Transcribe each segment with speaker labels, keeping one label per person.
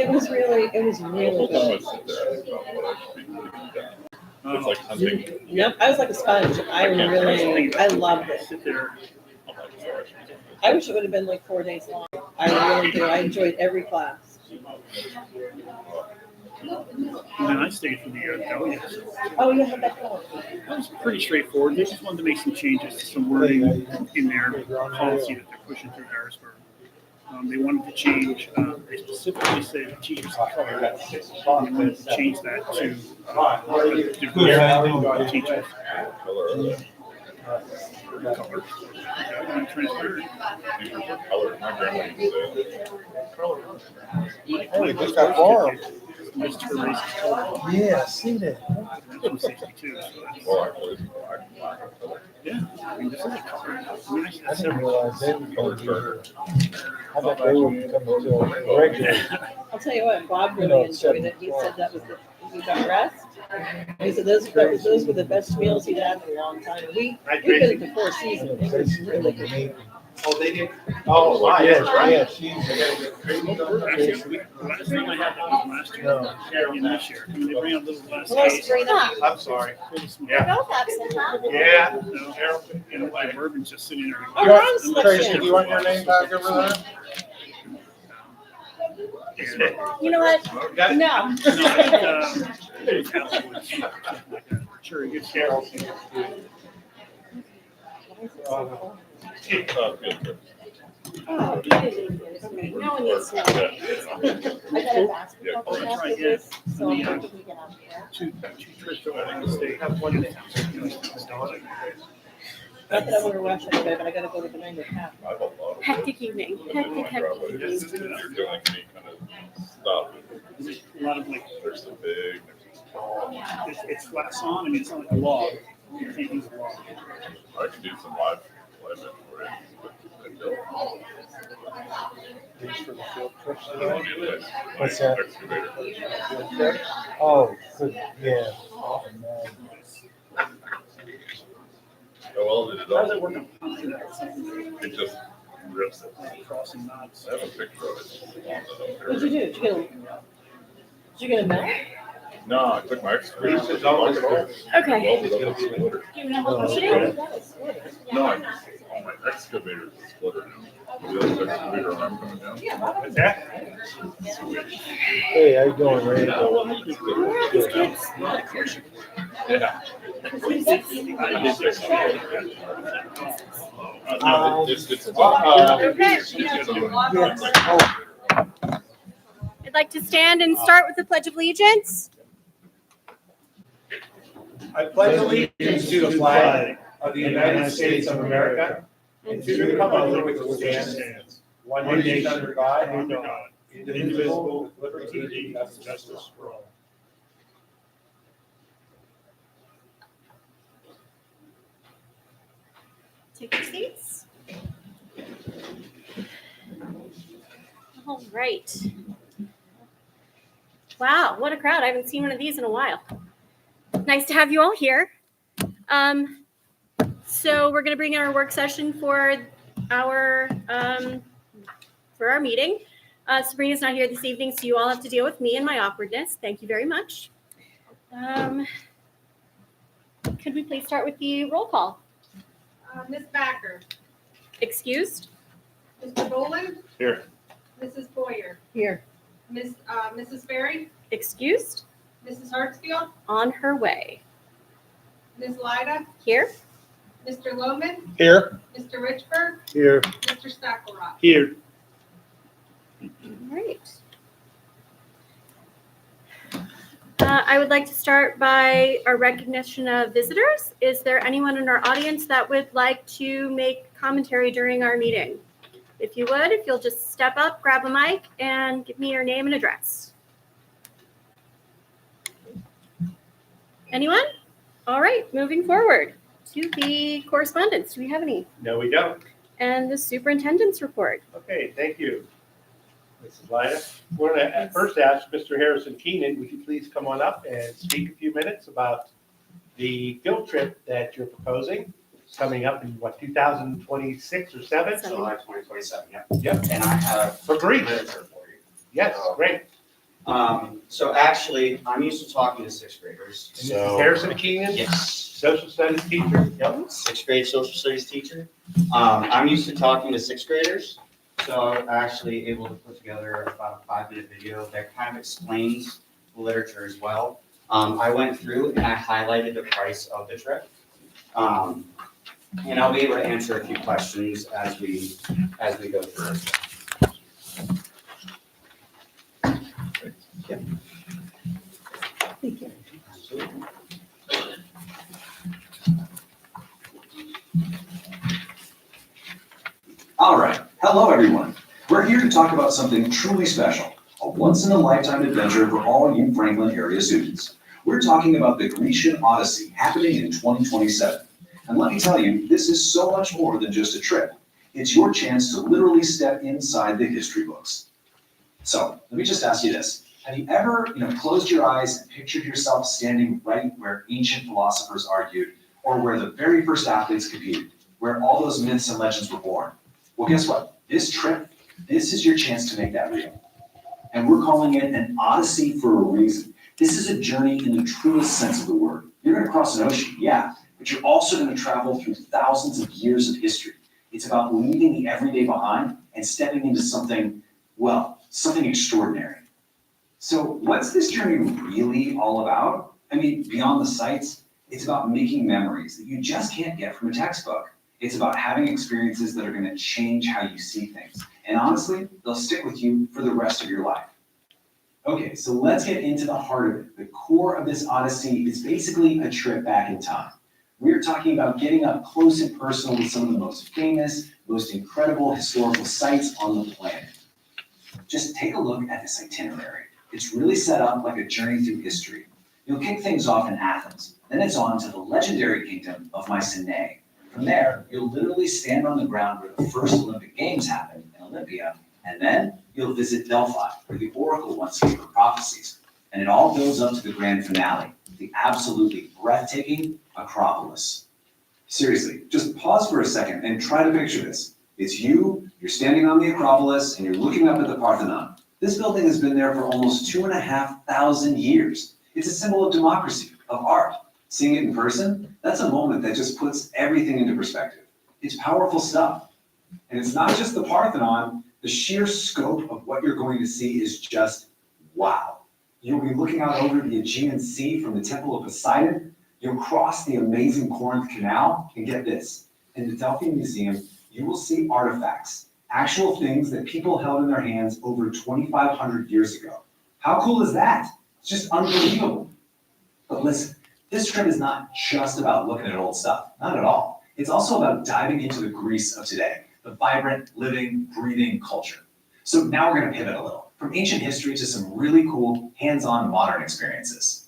Speaker 1: It was really good.
Speaker 2: It's like hunting.
Speaker 1: Yep, I was like a sponge. I loved it.
Speaker 3: Sit there.
Speaker 1: I wish it would have been like 4 days long. I really do. I enjoyed every class.
Speaker 3: And then I stayed for the Delia.
Speaker 1: Oh, you had that going.
Speaker 3: It was pretty straightforward. They just wanted to make some changes to some wording in their policy that they're pushing through Harrisburg. They wanted to change, they specifically said teachers of color, and they wanted to change that to diversity teachers. Color. Transparent.
Speaker 4: Hey, just got formed.
Speaker 3: Mr. Racist color.
Speaker 4: Yeah, I see that.
Speaker 3: That's from 62. So yeah, I mean, this is a color. I mean, I
Speaker 4: I
Speaker 3: had
Speaker 4: didn't
Speaker 3: several.
Speaker 4: realize they were going to be here. I thought they were coming to a regular.
Speaker 1: I'll tell you what, Bob really enjoyed it. He said that was he got rest. He said those were the best meals he'd had in a long time. And we've been to 4 seasons. It was really good.
Speaker 4: Oh, they did? Oh, wow, yeah, she's.
Speaker 3: Actually, the last time I had that was last year. And this year. I mean, they bring out little glass
Speaker 1: Well,
Speaker 3: case.
Speaker 1: straight up.
Speaker 4: I'm sorry.
Speaker 3: Pretty small.
Speaker 4: Yeah.
Speaker 5: Both absent, huh?
Speaker 4: Yeah.
Speaker 3: You know, like bourbon's just sitting there.
Speaker 1: Oh, Ron's
Speaker 4: Tracy,
Speaker 1: slipped
Speaker 4: do you want your name back over there?
Speaker 5: You know what?
Speaker 4: Got it?
Speaker 5: No.
Speaker 3: Sure, you get Carol.
Speaker 5: Oh, okay. No one needs to know. I got a basketball
Speaker 3: That's
Speaker 5: after
Speaker 3: right,
Speaker 5: this,
Speaker 3: yeah.
Speaker 5: so I'm hoping we get out there.
Speaker 3: Two trips over the state. Have one in the house.
Speaker 1: Not that I want to rush anyway, but I gotta go to the 9:30.
Speaker 5: Hectic evening. Hectic evening.
Speaker 2: A
Speaker 3: A lot of like,
Speaker 2: There's some big.
Speaker 3: it's flat sawn. I mean, it's not like a log. You can't use a log.
Speaker 2: I can do some live for it.
Speaker 4: These for the field trips
Speaker 2: I don't
Speaker 4: today?
Speaker 2: need
Speaker 4: What's
Speaker 2: my
Speaker 4: that?
Speaker 2: excavator.
Speaker 4: Oh, good, yeah. Oh, man.
Speaker 2: How well did it
Speaker 3: How does
Speaker 2: all?
Speaker 3: it work on pumping out something
Speaker 2: It just rips it.
Speaker 3: like crossing knots?
Speaker 2: I have a picture of it.
Speaker 1: What'd you do? Did you get a medal?
Speaker 2: No, I took my excavator.
Speaker 5: Okay.
Speaker 2: Welded up the splitter.
Speaker 5: Do you know how much it is?
Speaker 2: No, my excavator is a splitter now. The other excavator I'm coming down.
Speaker 4: What's that? Hey, how you doing, Ray?
Speaker 5: Where are these kids?
Speaker 2: Yeah. It's
Speaker 5: I'd like to stand and start with the Pledge of Allegiance.
Speaker 4: I pledge allegiance to the flag of the United States of America and to the republic which stands one nation under God, indivisible, with liberty and justice for all.
Speaker 5: Take your seats. All right. Wow, what a crowd. I haven't seen one of these in a while. Nice to have you all here. So we're going to bring in our work session for our meeting. Sabrina's not here this evening, so you all have to deal with me and my awkwardness. Thank you very much. Could we please start with the roll call?
Speaker 6: Ms. Backer,
Speaker 5: Excused?
Speaker 6: Mr. Boland,
Speaker 2: Here.
Speaker 6: Mrs. Boyer,
Speaker 1: Here.
Speaker 6: Mrs. Ferry,
Speaker 5: Excused?
Speaker 6: Mrs. Hartsfield,
Speaker 5: On her way.
Speaker 6: Ms. Lyda,
Speaker 5: Here?
Speaker 6: Mr. Lohman,
Speaker 4: Here.
Speaker 6: Mr. Richburg,
Speaker 4: Here.
Speaker 6: Mr. Stackelrod.
Speaker 3: Here.
Speaker 5: All right. I would like to start by our recognition of visitors. Is there anyone in our audience that would like to make commentary during our meeting? If you would, if you'll just step up, grab a mic, and give me your name and address. Anyone? All right, moving forward to the correspondence. Do we have any?
Speaker 4: No, we don't.
Speaker 5: And the superintendent's report.
Speaker 4: Okay, thank you. Mrs. Lyda. We're going to first ask Mr. Harrison Keenan, would you please come on up and speak a few minutes about the field trip that you're proposing? It's coming up in what, 2026 or 7?
Speaker 7: July 2027, yeah.
Speaker 4: Yep.
Speaker 7: And I have
Speaker 4: For Greece.
Speaker 7: literature for you.
Speaker 4: Yes, great.
Speaker 7: So actually, I'm used to talking to sixth graders.
Speaker 4: And Mrs.
Speaker 7: So
Speaker 4: Harrison Keenan,
Speaker 7: yes,
Speaker 4: social studies teacher. Yep.
Speaker 7: sixth grade social studies teacher. I'm used to talking to sixth graders. So I'm actually able to put together about a 5-minute video that kind of explains the literature as well. I went through and I highlighted the price of the trip. And I'll be able to answer a few questions as we go through it.
Speaker 1: Thank you.
Speaker 7: Absolutely.
Speaker 8: All right. Hello, everyone. We're here to talk about something truly special, a once-in-a-lifetime adventure for all you Franklin area students. We're talking about the Grecian Odyssey happening in 2027. And let me tell you, this is so much more than just a trip. It's your chance to literally step inside the history books. So let me just ask you this. Have you ever, closed your eyes and pictured yourself standing right where ancient philosophers argued, or where the very first athletes competed, where all those myths and legends were born? Well, guess what? This trip, this is your chance to make that real. And we're calling it an odyssey for a reason. This is a journey in the truest sense of the word. You're going to cross an ocean, yeah, but you're also going to travel through thousands of years of history. It's about leaving the everyday behind and stepping into something, well, something extraordinary. So what's this journey really all about? I mean, beyond the sights, it's about making memories that you just can't get from a textbook. It's about having experiences that are going to change how you see things. And honestly, they'll stick with you for the rest of your life. Okay, so let's get into the heart of it. The core of this odyssey is basically a trip back in time. We're talking about getting up close and personal with some of the most famous, most incredible historical sites on the planet. Just take a look at this itinerary. It's really set up like a journey through history. You'll kick things off in Athens. Then it's on to the legendary kingdom of Mycenae. From there, you'll literally stand on the ground where the first Olympic Games happened in Olympia. And then you'll visit Delphi, where the oracle once gave her prophecies. And it all goes up to the grand finale, the absolutely breathtaking Acropolis. Seriously, just pause for a second and try to picture this. It's you're standing on the Acropolis, and you're looking up at the Parthenon. This building has been there for almost 2,500 years. It's a symbol of democracy, of art. Seeing it in person, that's a moment that just puts everything into perspective. It's powerful stuff. And it's not just the Parthenon. The sheer scope of what you're going to see is just wow. You'll be looking out over the Aegean Sea from the Temple of Poseidon. You'll cross the amazing Corinth Canal, and get this, in the Delphi Museum, you will see artifacts, actual things that people held in their hands over 2,500 years ago. How cool is that? It's just unbelievable. But listen, this trip is not just about looking at old stuff, not at all. It's also about diving into the Greece of today, the vibrant, living, breathing culture. So now we're going to pivot a little, from ancient history to some really cool, hands-on modern experiences.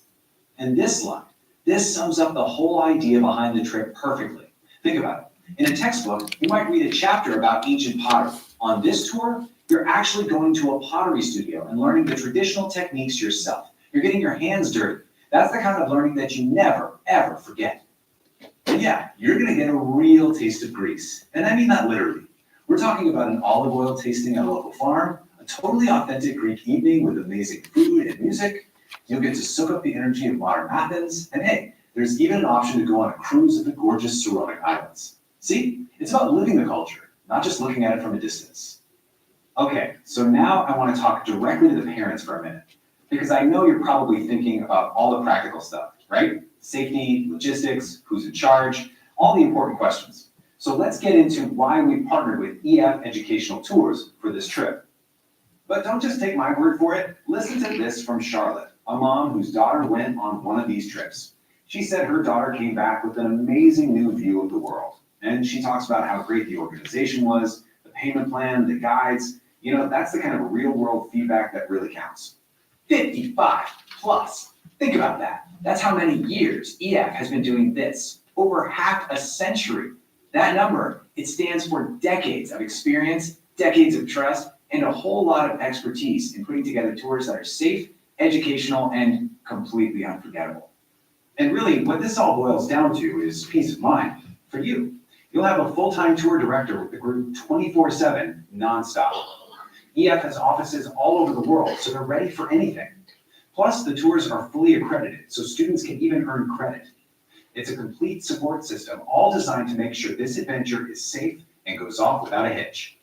Speaker 8: And this slide, this sums up the whole idea behind the trip perfectly. Think about it. In a textbook, you might read a chapter about ancient pottery. On this tour, you're actually going to a pottery studio and learning the traditional techniques yourself. You're getting your hands dirty. That's the kind of learning that you never, ever forget. But yeah, you're going to get a real taste of Greece. And I mean that literally. We're talking about an olive oil tasting at a local farm, a totally authentic Greek evening with amazing food and music. You'll get to soak up the energy of modern Athens. And hey, there's even an option to go on a cruise of the gorgeous surrounding islands. See, it's about living the culture, not just looking at it from a distance. Okay, so now I want to talk directly to the parents for a minute, because I know you're probably thinking about all the practical stuff, right? Safety, logistics, who's in charge, all the important questions. So let's get into why we partnered with EF Educational Tours for this trip. But don't just take my word for it. Listen to this from Charlotte, a mom whose daughter went on one of these trips. She said her daughter came back with an amazing new view of the world. And she talks about how great the organization was, the payment plan, the guides. That's the kind of real world feedback that really counts. 55 plus. Think about that. That's how many years EF has been doing this. Over half a century. That number, it stands for decades of experience, decades of trust, and a whole lot of expertise in putting together tours that are safe, educational, and completely unforgettable. And really, what this all boils down to is peace of mind for you. You'll have a full-time tour director with the group 24/7, nonstop. EF has offices all over the world, so they're ready for anything. Plus, the tours are fully accredited, so students can even earn credit. It's a complete support system, all designed to make sure this adventure is safe and goes off without a hitch.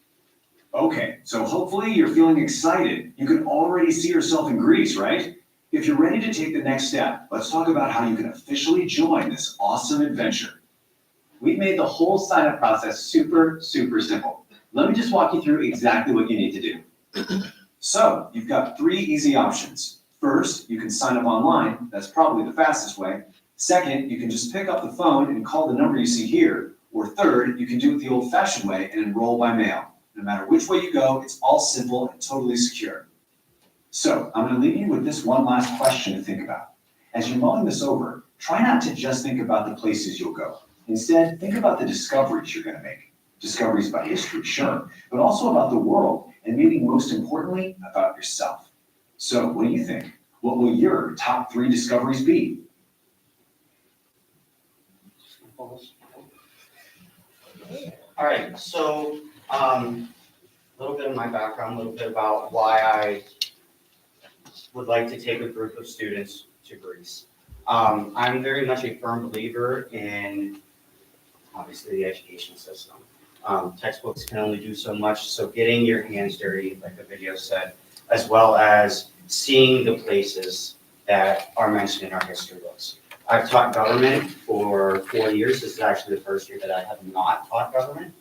Speaker 8: Okay, so hopefully you're feeling excited. You can already see yourself in Greece, right? If you're ready to take the next step, let's talk about how you can officially join this awesome adventure.
Speaker 9: We've made the whole sign-up process super simple. Let me just walk you through exactly what you need to do.
Speaker 8: So, you've got 3 easy options. First, you can sign up online. That's probably the fastest way. Second, you can just pick up the phone and call the number you see here. Or third, you can do it the old-fashioned way and enroll by mail. No matter which way you go, it's all simple and totally secure. So, I'm going to leave you with this one last question to think about. As you're mulling this over, try not to just think about the places you'll go. Instead, think about the discoveries you're going to make. Discoveries about history, sure, but also about the world, and maybe most importantly, about yourself. So, what do you think? What will your top 3 discoveries be?
Speaker 7: All right, so a little bit of my background, a little bit about why I would like to take a group of students to Greece. I'm very much a firm believer in, obviously, the education system. Textbooks can only do so much, so getting your hands dirty, like the video said, as well as seeing the places that are mentioned in our history books. I've taught government for 4 years. This is actually the first year that I have not taught government.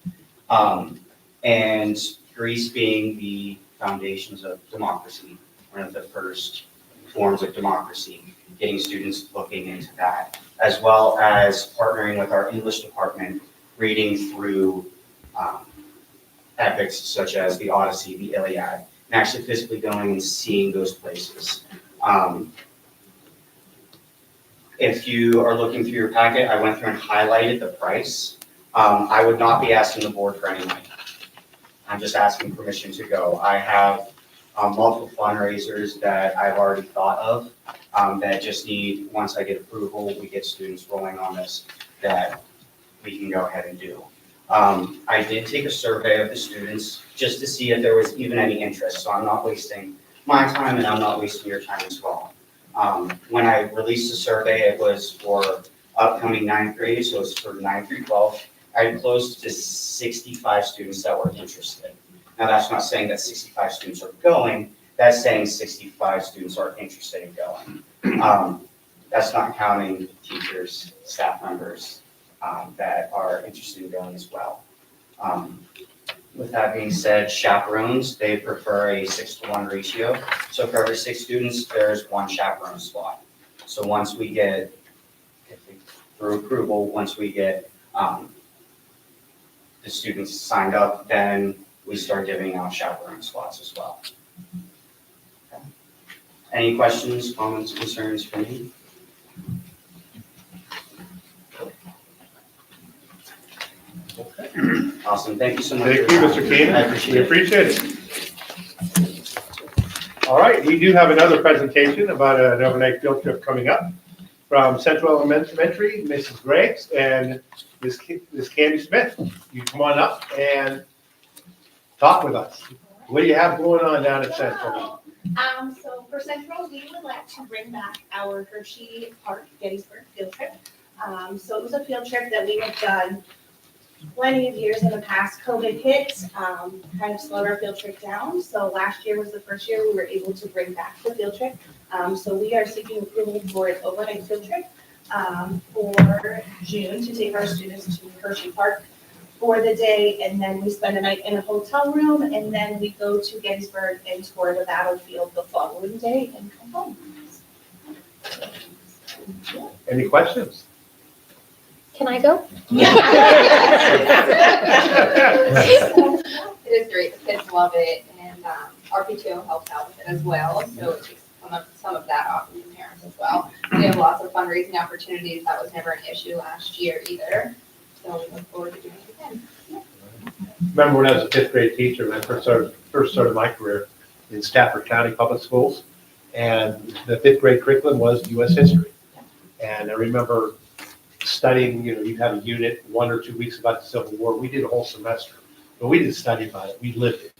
Speaker 7: And Greece being the foundations of democracy, one of the first forms of democracy, getting students looking into that, as well as partnering with our English department, reading through epics such as the Odyssey, the Iliad, and actually physically going and seeing those places. If you are looking through your packet, I went through and highlighted the price. I would not be asking the board for any money. I'm just asking permission to go. I have multiple fundraisers that I've already thought of that just need, once I get approval, we get students rolling on this, that we can go ahead and do. I did take a survey of the students just to see if there was even any interest, so I'm not wasting my time and I'm not wasting your time as well. When I released the survey, it was for upcoming 9th grade, so it's for 9th through 12th. I had close to 65 students that were interested. Now, that's not saying that 65 students are going, that's saying 65 students are interested in going. That's not counting teachers, staff members that are interested in going as well. With that being said, chaperones, they prefer a 6-to-1 ratio. So for every 6 students, there's 1 chaperone slot. So once we get, through approval, once we get the students signed up, then we start giving out chaperone slots as well. Okay. Any questions, comments, concerns for me? Awesome, thank you so much.
Speaker 4: Thank you, Mr. Keenan.
Speaker 7: I appreciate
Speaker 4: We
Speaker 7: it.
Speaker 4: appreciate it. All right, we do have another presentation about an overnight field trip coming up from Central Elementary, Mrs. Greggs and Ms. Candy Smith. You come on up and talk with us. What do you have going on down at Central?
Speaker 10: So for Central, we would like to bring back our Hershey Park Gettysburg field trip. So it was a field trip that we had done plenty of years in the past. COVID hit, kind of slowed our field trip down. So last year was the first year we were able to bring back the field trip. So we are seeking approval for an overnight field trip for June to take our students to Hershey Park for the day, and then we spend a night in a hotel room, and then we go to Gettysburg and tour the battlefield the following day and come home.
Speaker 4: Any questions?
Speaker 11: Can I go?
Speaker 12: It is great. The kids love it, and our PTO helps out with it as well. So it takes some of that off of the parents as well. We have lots of fundraising opportunities. That was never an issue last year either. So we look forward to doing it again. Yeah.
Speaker 4: Remember when I was a 5th grade teacher, when I first started my career in Stafford County Public Schools, and the 5th grade curriculum was U.S. history. And I remember studying, you'd have a unit 1 or 2 weeks about the Civil War. We did a whole semester, but we didn't study about it. We lived it.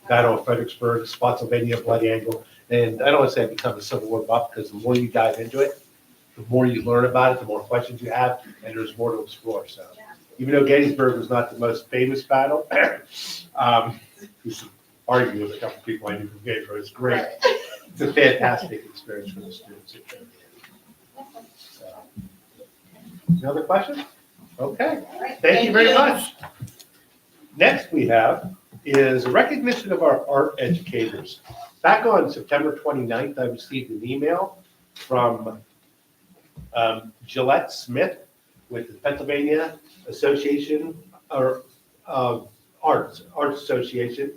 Speaker 4: Battle of Fredericksburg, Spotsylvania, Bloody Angle. And I don't want to say I become a Civil War buff, because the more you dive into it, the more you learn about it, the more questions you have, and there's more to explore. So even though Gettysburg was not the most famous battle, you should argue with a couple of people I knew from Gettysburg. It's great. It's a fantastic experience for the students. So, any other questions? Okay. Thank you very much. Next we have is recognition of our art educators. Back on September 29th, I received an email from Gillette Smith with the Pennsylvania Association or Arts Association,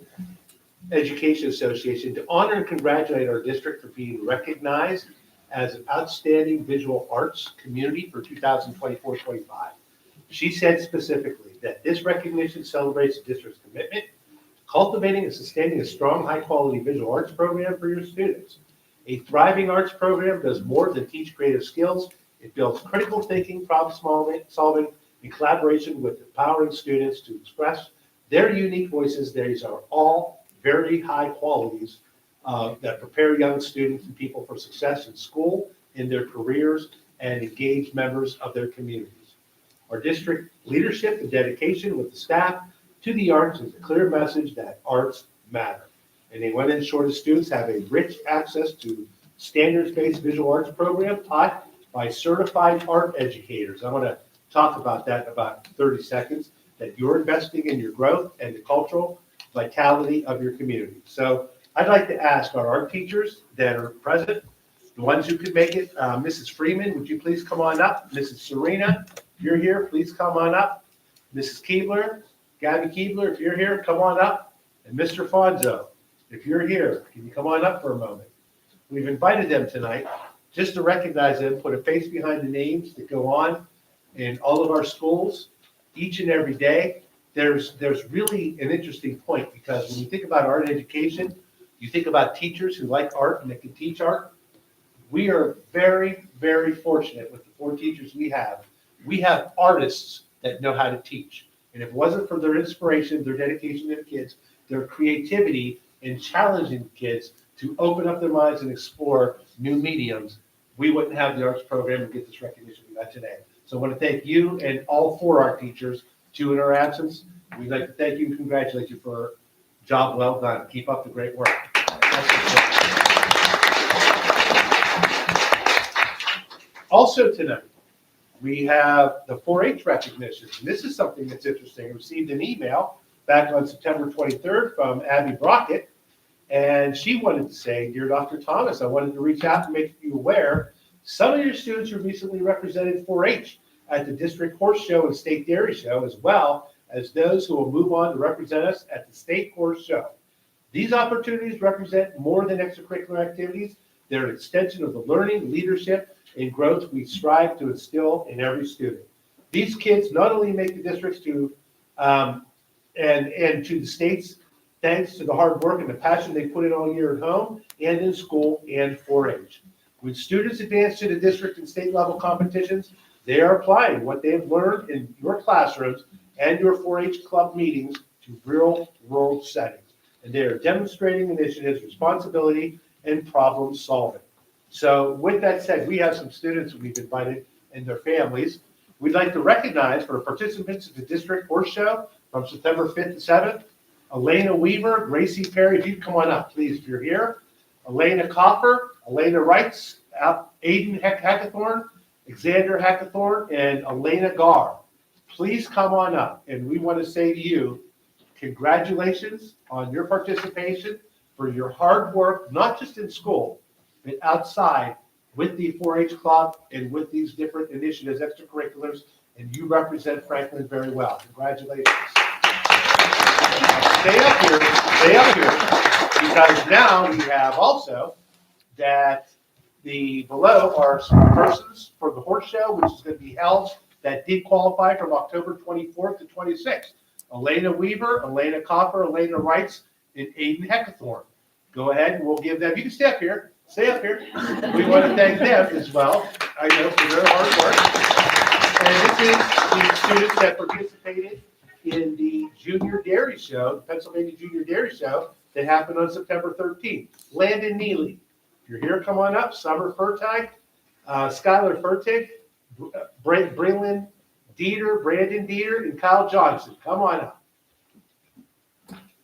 Speaker 4: Education Association, to honor and congratulate our district for being recognized as an outstanding visual arts community for 2024-25. She said specifically that this recognition celebrates the district's commitment to cultivating and sustaining a strong, high-quality visual arts program for your students. A thriving arts program does more than teach creative skills. It builds critical thinking, problem solving, and collaboration with empowering students to express their unique voices. These are all very high qualities that prepare young students and people for success in school, in their careers, and engaged members of their communities. Our district leadership and dedication with the staff to the arts is a clear message that arts matter. And they want to ensure the students have a rich access to standards-based visual arts program taught by certified art educators. I want to talk about that in about 30 seconds, that you're investing in your growth and the cultural vitality of your community. So I'd like to ask our art teachers that are present, the ones who could make it, Mrs. Freeman, would you please come on up? Mrs. Serena, if you're here, please come on up. Mrs. Keebler, Gabby Keebler, if you're here, come on up. And Mr. Fonzo, if you're here, can you come on up for a moment? We've invited them tonight just to recognize them, put a face behind the names that go on in all of our schools each and every day. There's really an interesting point, because when you think about art education, you think about teachers who like art and that can teach art. We are very, very fortunate with the 4 teachers we have. We have artists that know how to teach. And if it wasn't for their inspiration, their dedication to the kids, their creativity in challenging kids to open up their minds and explore new mediums, we wouldn't have the arts program and get this recognition we got today. So I want to thank you and all 4 art teachers, 2 in our absence. We'd like to thank you and congratulate you for a job well done. Keep up the great work. Also tonight, we have the 4-H recognition. And this is something that's interesting. I received an email back on September 23rd from Abby Brockett, and she wanted to say, "Dear Dr. Thomas, I wanted to reach out and make you aware some of your students who recently represented 4-H at the District Horse Show and State Dairy Show, as well as those who will move on to represent us at the State Horse Show. These opportunities represent more than extracurricular activities. They're an extension of the learning, leadership, and growth we strive to instill in every student. These kids not only make the districts to and to the states, thanks to the hard work and the passion they put in all year at home and in school and 4-H. When students advance to the district and state level competitions, they are applying what they have learned in your classrooms and your 4-H club meetings to real world settings. And they are demonstrating initiatives, responsibility, and problem solving." So with that said, we have some students we've invited and their families. We'd like to recognize for participants at the District Horse Show from September 5th to 7th, Elena Weaver, Gracie Perry, if you'd come on up, please, if you're here. Elena Coffer, Elena Wrights, Aiden Hackathorn, Xander Hackathorn, and Elena Gar. Please come on up. And we want to say to you, congratulations on your participation, for your hard work, not just in school, but outside with the 4-H club and with these different initiatives, extracurriculars, and you represent Franklin very well. Congratulations. Stay up here, because now we have also that below are some persons for the horse show, which is going to be held, that did qualify from October 24th to 26th. Elena Weaver, Elena Copper, Elena Wrights, and Aiden Heckathorn. Go ahead and we'll give them, you can stay up here. Stay up here. We want to thank them as well, I know, for their hard work. And this is the students that participated in the Junior Dairy Show, the Pennsylvania Junior Dairy Show, that happened on September 13th. Landon Neely, if you're here, come on up. Summer Furtag, Skylar Furtig, Brandon Dieter, and Kyle Johnson. Come on up.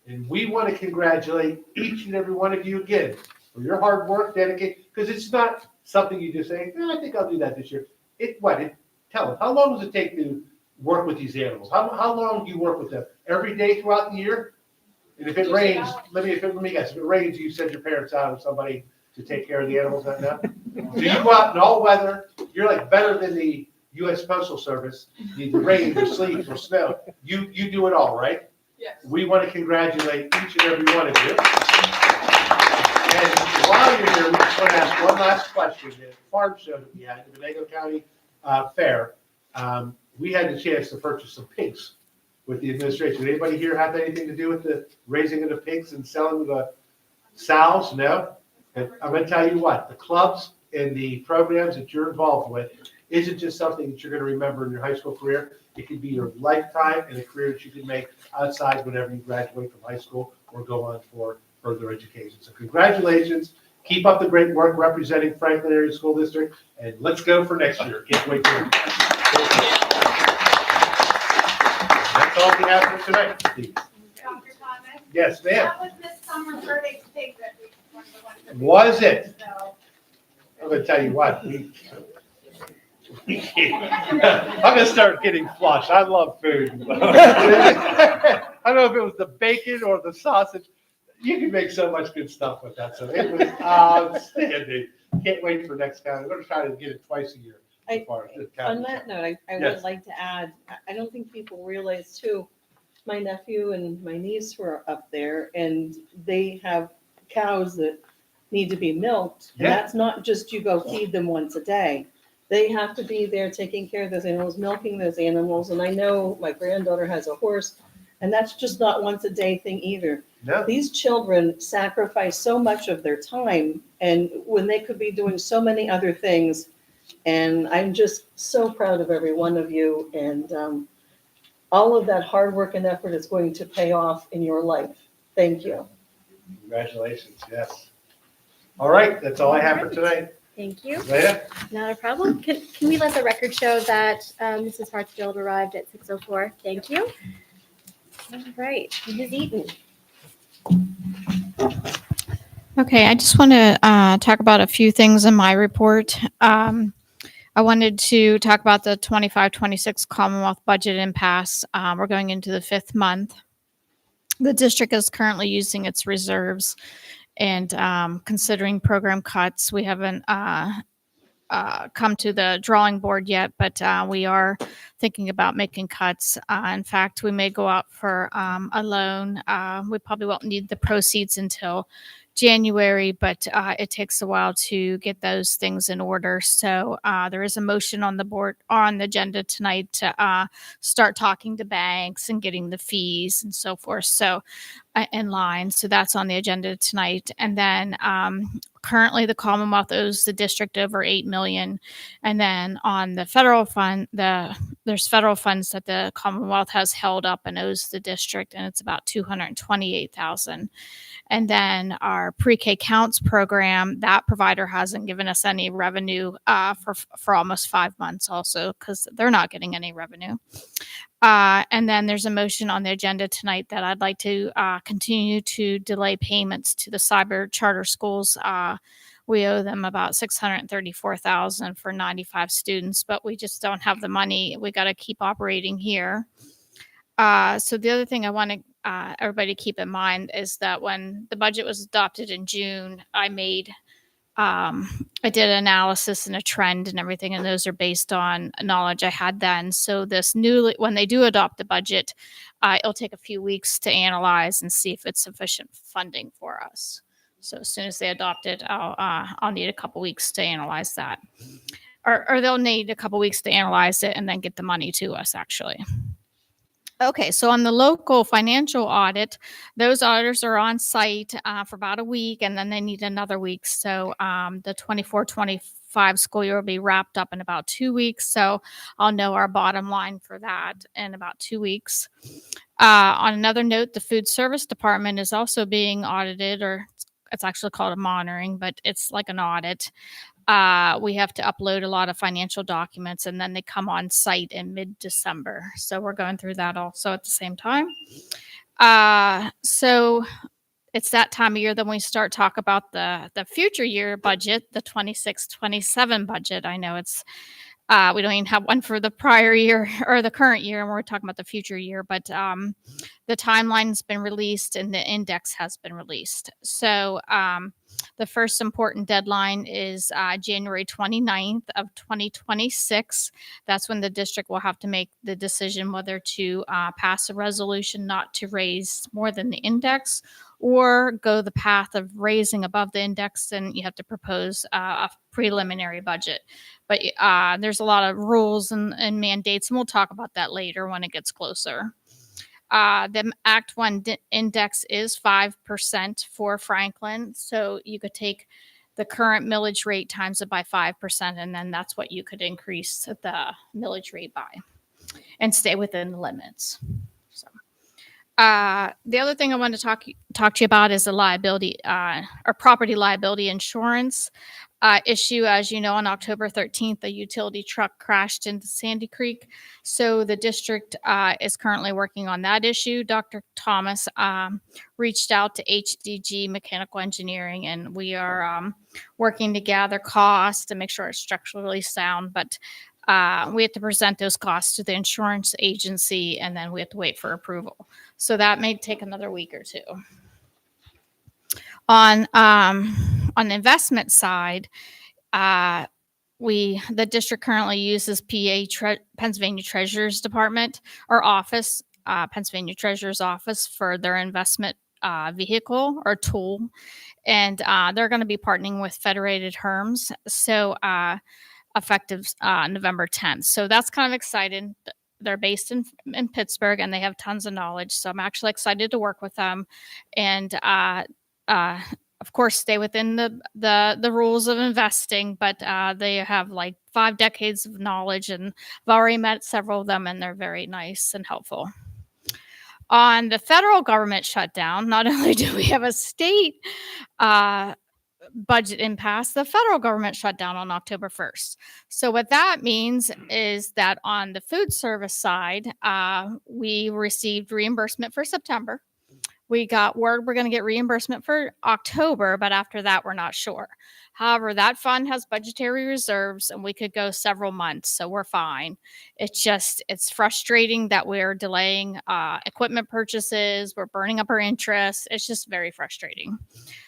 Speaker 4: And we want to congratulate each and every one of you again for your hard work, dedication, because it's not something you just say, I think I'll do that this year. Tell us, how long does it take to work with these animals? How long do you work with them? Every day throughout the year? And if it rains, let me guess, if it rains, you send your parents out or somebody to take care of the animals that now? So you go out in all weather, you're like better than the U.S. Postal Service, the rain, the sleet, or snow. You do it all, right?
Speaker 6: Yes.
Speaker 4: We want to congratulate each and every one of you. And while you're here, we just want to ask one last question. The farm show that we had at the Venango County Fair, we had the chance to purchase some pigs with the administration. Anybody here have anything to do with the raising of the pigs and selling of the sows? No? And I'm going to tell you what, the clubs and the programs that you're involved with isn't just something that you're going to remember in your high school career. It could be your lifetime and a career that you can make outside whenever you graduate from high school or go on for further education. So congratulations. Keep up the great work representing Franklin Area School District, and let's go for next year. Can't wait for it. That's all we have for tonight, Steve.
Speaker 6: Dr. Thomas?
Speaker 4: Yes, ma'am.
Speaker 6: That was Miss Summer Furtig's pig that we won the one for-
Speaker 4: Was it?
Speaker 6: So,
Speaker 4: I'm going to tell you what. I'm going to start getting flush. I love food. I don't know if it was the bacon or the sausage. You can make so much good stuff with that. So it was outstanding. Can't wait for next county. I'm going to try to get it twice a year.
Speaker 1: On that note, I
Speaker 4: Yes.
Speaker 1: would like to add, I don't think people realize too, my nephew and my niece were up there and they have cows that need to be milked. And
Speaker 4: Yeah.
Speaker 1: that's not just you go feed them once a day. They have to be there taking care of those animals, milking those animals. And I know my granddaughter has a horse, and that's just not once a day thing either.
Speaker 4: No.
Speaker 1: These children sacrifice so much of their time and when they could be doing so many other things. And I'm just so proud of every one of you. And all of that hard work and effort is going to pay off in your life. Thank you.
Speaker 4: Congratulations. Yes. All right. That's all I have for tonight.
Speaker 5: Thank you.
Speaker 4: Leah?
Speaker 5: Not a problem. Can we let the record show that Mrs. Hartsfield arrived at 6:04? Thank you. All right, Ms. Eaton.
Speaker 13: Okay, I just want to talk about a few things in my report. I wanted to talk about the 25-26 Commonwealth budget impasse. We're going into the 5th month. The district is currently using its reserves and considering program cuts. We haven't come to the drawing board yet, but we are thinking about making cuts. In fact, we may go out for a loan. We probably won't need the proceeds until January, but it takes a while to get those things in order. So there is a motion on the board or on the agenda tonight to start talking to banks and getting the fees and so forth. So in line. So that's on the agenda tonight. And then currently the Commonwealth owes the district over $8 million. And then on the federal fund, there's federal funds that the Commonwealth has held up and owes the district, and it's about $228,000. And then our pre-K counts program, that provider hasn't given us any revenue for almost 5 months also because they're not getting any revenue. And then there's a motion on the agenda tonight that I'd like to continue to delay payments to the cyber charter schools. We owe them about $634,000 for 95 students, but we just don't have the money. We got to keep operating here. So the other thing I want to everybody keep in mind is that when the budget was adopted in June, I did an analysis and a trend and everything, and those are based on knowledge I had then. So when they do adopt the budget, it'll take a few weeks to analyze and see if it's sufficient funding for us. So as soon as they adopt it, I'll need a couple weeks to analyze that, or they'll need a couple weeks to analyze it and then get the money to us actually. Okay, so on the local financial audit, those auditors are on site for about a week, and then they need another week. So the 24-25 school year will be wrapped up in about 2 weeks. So I'll know our bottom line for that in about 2 weeks. On another note, the food service department is also being audited, or it's actually called a monitoring, but it's like an audit. We have to upload a lot of financial documents, and then they come on site in mid-December. So we're going through that also at the same time. So it's that time of year that we start talk about the future year budget, the 26-27 budget. I know it's we don't even have one for the prior year or the current year, and we're talking about the future year. But the timeline's been released and the index has been released. So the first important deadline is January 29th of 2026. That's when the district will have to make the decision whether to pass a resolution not to raise more than the index or go the path of raising above the index, and you have to propose a preliminary budget. But there's a lot of rules and mandates, and we'll talk about that later when it gets closer. The Act 1 index is 5% for Franklin. So you could take the current millage rate times it by 5%, and then that's what you could increase the millage rate by and stay within the limits. So, the other thing I want to talk to you about is the liability or property liability insurance issue. As you know, on October 13th, a utility truck crashed into Sandy Creek. So the district is currently working on that issue. Dr. Thomas reached out to HDG Mechanical Engineering, and we are working to gather costs to make sure it's structurally sound. But we have to present those costs to the insurance agency, and then we have to wait for approval. So that may take another week or two. On the investment side, the district currently uses Pennsylvania Treasurer's Department or office, Pennsylvania Treasurer's Office for their investment vehicle or tool, and they're going to be partnering with Federated Herms. So effective November 10th. So that's kind of exciting. They're based in Pittsburgh, and they have tons of knowledge. So I'm actually excited to work with them, and of course, stay within the rules of investing. But they have like 5 decades of knowledge, and I've already met several of them, and they're very nice and helpful. On the federal government shutdown, not only do we have a state budget impasse, the federal government shut down on October 1st. So what that means is that on the food service side, we received reimbursement for September. We got word we're going to get reimbursement for October, but after that, we're not sure. However, that fund has budgetary reserves, and we could go several months, so we're fine. It's frustrating that we're delaying equipment purchases. We're burning up our interest. It's just very frustrating.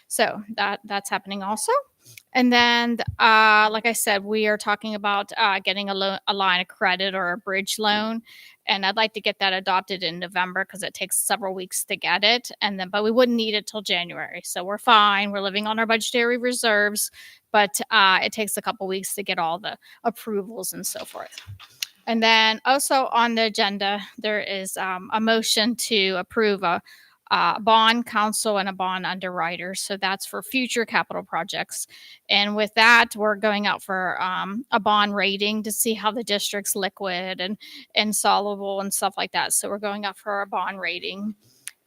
Speaker 13: So that's happening also. And then, like I said, we are talking about getting a line of credit or a bridge loan. And I'd like to get that adopted in November because it takes several weeks to get it. But we wouldn't need it till January. So we're fine. We're living on our budgetary reserves, but it takes a couple weeks to get all the approvals and so forth. And then also on the agenda, there is a motion to approve a bond counsel and a bond underwriter. So that's for future capital projects. And with that, we're going out for a bond rating to see how the district's liquid and solvable and stuff like that. So we're going out for a bond rating.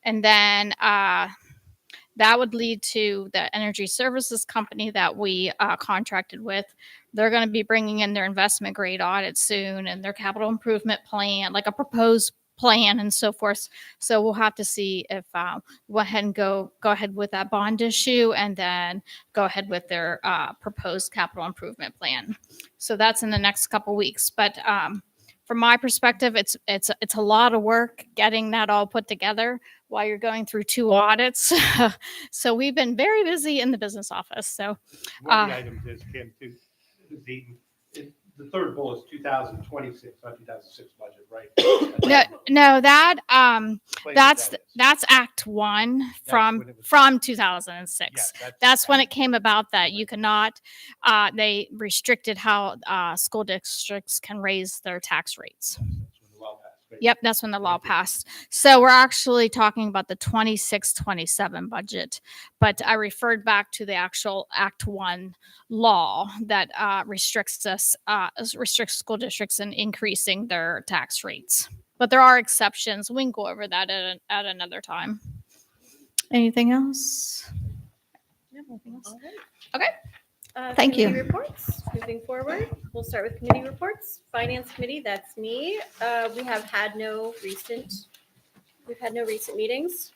Speaker 13: And then that would lead to the energy services company that we contracted with. They're going to be bringing in their investment grade audit soon and their capital improvement plan, like a proposed plan and so forth. So we'll have to see if go ahead and go ahead with that bond issue, and then go ahead with their proposed capital improvement plan. So that's in the next couple weeks. But from my perspective, it's a lot of work getting that all put together while you're going through 2 audits. So we've been very busy in the business office. So
Speaker 4: one of the items is, Kim, too, the third bullet is 2026, not 2006 budget, right?
Speaker 13: No,
Speaker 4: Explain
Speaker 13: that's Act 1 from 2006.
Speaker 4: Yeah,
Speaker 13: that's when it came about that you cannot. They restricted how school districts can raise their tax rates. Yep, that's when the law passed. So we're actually talking about the 26-27 budget, but I referred back to the actual Act 1 law that restricts school districts in increasing their tax rates. but there are exceptions. We can go over that at another time. Anything else? No, nothing else.
Speaker 5: All right.
Speaker 13: Okay. Thank you.
Speaker 5: Committee reports, moving forward. We'll start with committee reports. Finance committee, that's me. We've had no recent meetings.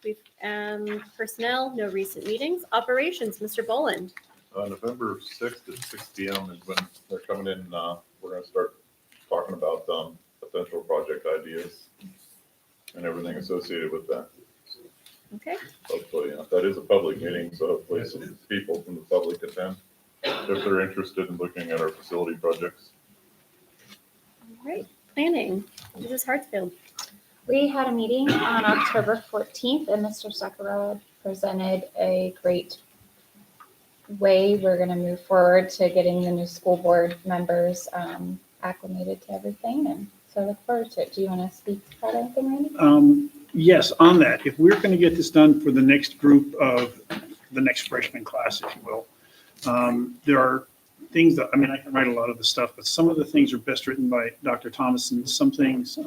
Speaker 5: Personnel, no recent meetings. Operations, Mr. Boland.
Speaker 2: November 6th at 6 p.m. is when they're coming in. We're going to start talking about potential project ideas and everything associated with that.
Speaker 5: Okay.
Speaker 2: Hopefully, that is a public meeting, so hopefully some people from the public attend if they're interested in looking at our facility projects.
Speaker 5: All right. Planning, Mrs. Hartsfield.
Speaker 11: We had a meeting on October 14th and Mr. Sakurad presented a great way we're going to move forward to getting the new school board members acclimated to everything. And so I look forward to it. Do you want to speak about anything, Randy?
Speaker 3: Yes, on that, if we're going to get this done for the next group of the next freshman class, if you will, there are things that, I mean, I can write a lot of the stuff, but some of the things are best written by Dr. Thomason, some things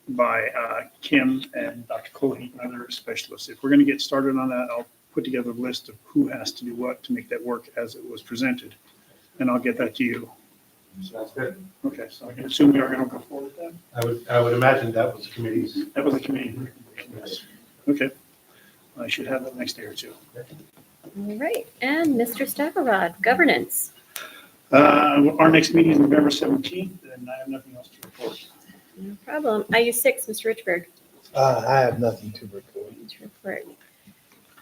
Speaker 3: by Kim and Dr. Cohey and other specialists. If we're going to get started on that, I'll put together a list of who has to do what to make that work as it was presented, and I'll get that to you.
Speaker 4: Sounds good.
Speaker 3: Okay, so I can assume we are going to go forward with that?
Speaker 4: I would imagine that was the committee's.
Speaker 3: That was a committee. Okay. I should have that next day or two.
Speaker 5: All right. And Mr. Stackelrod, governance.
Speaker 3: Our next meeting is November 17th, and I have nothing else to report.
Speaker 5: No problem. IU6, Mr. Richburg.
Speaker 14: I have nothing to report.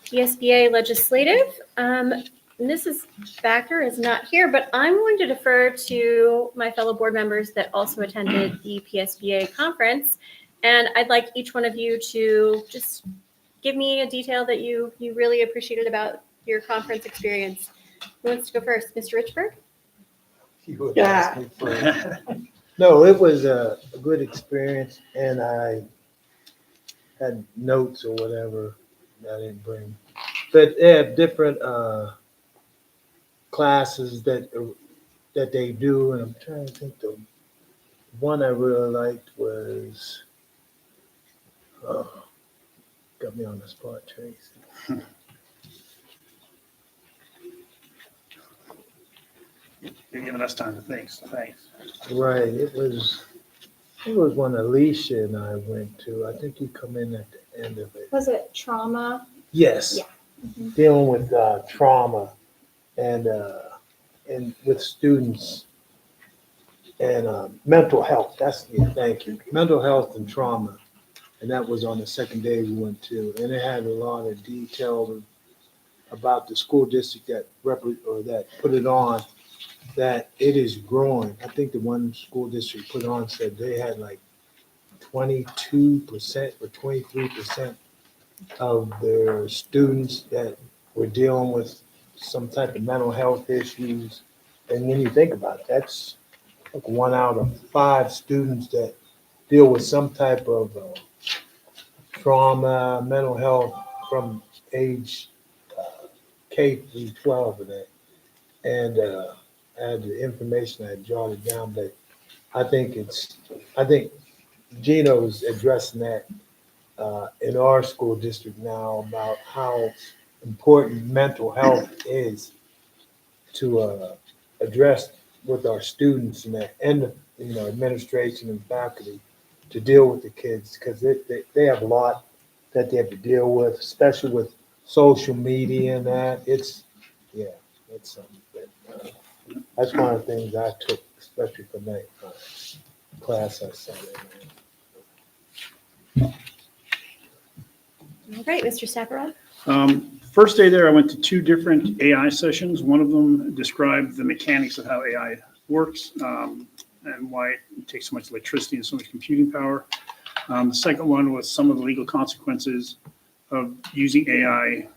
Speaker 5: PSBA legislative. Mrs. Backer is not here, but I'm going to defer to my fellow board members that also attended the PSBA conference. And I'd like each one of you to just give me a detail that you really appreciated about your conference experience. Who wants to go first? Mr. Richburg?
Speaker 14: You would ask me first. No, it was a good experience, and I had notes or whatever that I didn't bring. But they have different classes that they do, and I'm trying to think the one I really liked was, got me on the spot, Tracy.
Speaker 3: You're giving us time to think, so thanks.
Speaker 14: Right, it was one Alicia and I went to. I think you come in at the end of it.
Speaker 11: Was it trauma?
Speaker 14: Yes.
Speaker 11: Yeah. Mm-hmm.
Speaker 14: Dealing with trauma and with students and mental health. Thank you. Mental health and trauma. And that was on the second day we went to. And it had a lot of detail about the school district that put it on, that it is growing. I think the one school district put on said they had like 22% or 23% of their students that were dealing with some type of mental health issues. And when you think about it, that's like 1 out of 5 students that deal with some type of trauma, mental health from age K through 12 of that. And I had the information, I jotted down, but I think Gino's addressing that in our school district now about how important mental health is to address with our students and administration and faculty to deal with the kids, because they have a lot that they have to deal with, especially with social media and that. It's something. But, that's one of the things I took, especially from that class I sat in.
Speaker 5: All right, Mr. Stackelrod.
Speaker 3: First day there, I went to 2 different AI sessions. One of them described the mechanics of how AI works and why it takes so much electricity and so much computing power. The second one was some of the legal consequences of using AI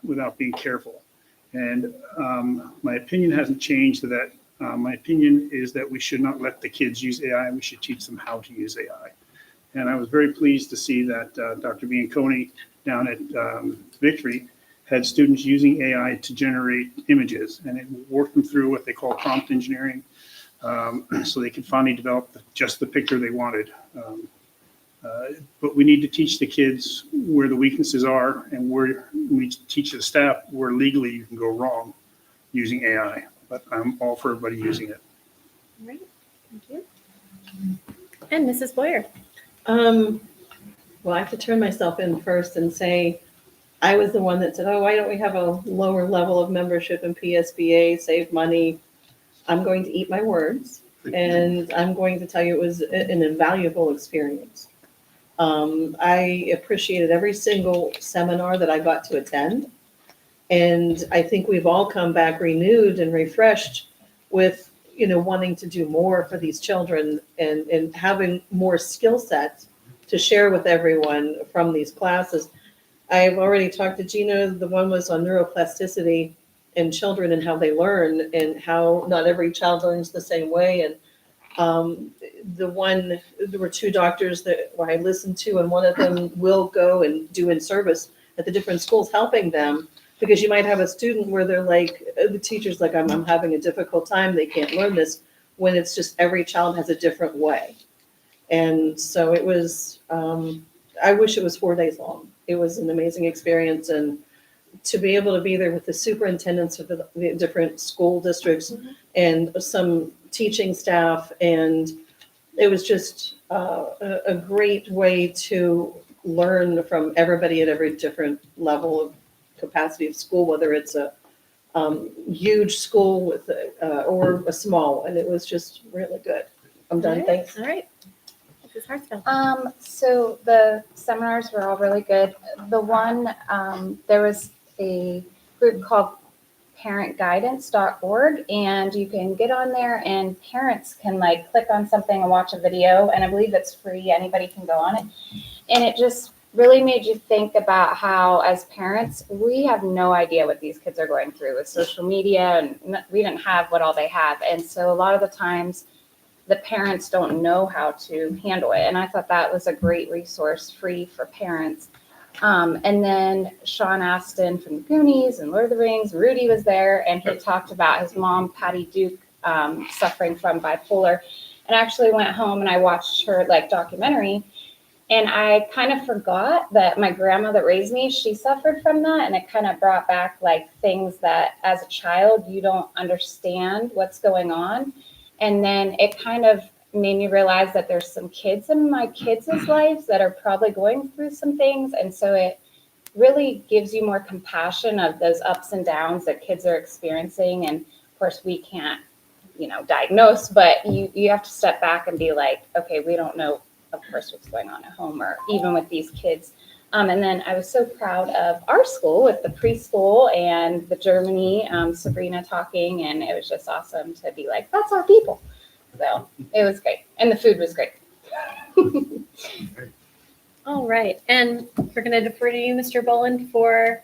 Speaker 3: without being careful. And my opinion hasn't changed to that. My opinion is that we should not let the kids use AI. We should teach them how to use AI. And I was very pleased to see that Dr. Bianconi down at Victory had students using AI to generate images, and it worked them through what they call prompt engineering, so they could finally develop just the picture they wanted. But we need to teach the kids where the weaknesses are and where we teach the staff where legally you can go wrong using AI. But I'm all for everybody using it.
Speaker 5: All right, thank you. And Mrs. Boyer.
Speaker 1: Well, I have to turn myself in first and say, I was the one that said, oh, why don't we have a lower level of membership in PSBA, save money? I'm going to eat my words, and I'm going to tell you it was an invaluable experience. I appreciated every single seminar that I got to attend. And I think we've all come back renewed and refreshed with, wanting to do more for these children and having more skill sets to share with everyone from these classes. I've already talked to Gina. The one was on neuroplasticity in children and how they learn and how not every child learns the same way. And there were two doctors that I listened to, and one of them will go and do in service at the different schools helping them, because you might have a student where they're like, the teacher's like, I'm having a difficult time, they can't learn this, when it's just every child has a different way. And so it was, I wish it was 4 days long. It was an amazing experience, and to be able to be there with the superintendents of the different school districts and some teaching staff, and it was just a great way to learn from everybody at every different level of capacity of school, whether it's a huge school with or a small, and it was just really good. I'm done. Thanks.
Speaker 5: All right. Mrs. Hartsfield.
Speaker 11: So the seminars were all really good. The one, there was a group called parentguidance.org, and you can get on there and parents can like click on something and watch a video, and I believe it's free. Anybody can go on it. And it just really made you think about how, as parents, we have no idea what these kids are going through with social media, and we didn't have what all they have. And so a lot of the times the parents don't know how to handle it. And I thought that was a great resource, free for parents. And then Sean Astin from the Goonies and Lord of the Rings, Rudy was there, and he talked about his mom, Patty Duke, suffering from bipolar. And I actually went home and I watched her documentary, and I kind of forgot that my grandma that raised me, she suffered from that. And it kind of brought back things that as a child, you don't understand what's going on. And then it kind of made me realize that there's some kids in my kids' lives that are probably going through some things. And so it really gives you more compassion of those ups and downs that kids are experiencing. And of course, we can't, diagnose, but you have to step back and be like, okay, we don't know, of course, what's going on at home or even with these kids. And then I was so proud of our school with the preschool and the Germany, Sabrina talking, and it was just awesome to be like, that's our people. So it was great. And the food was great.
Speaker 5: All right. And we're going to defer to you, Mr. Boland, for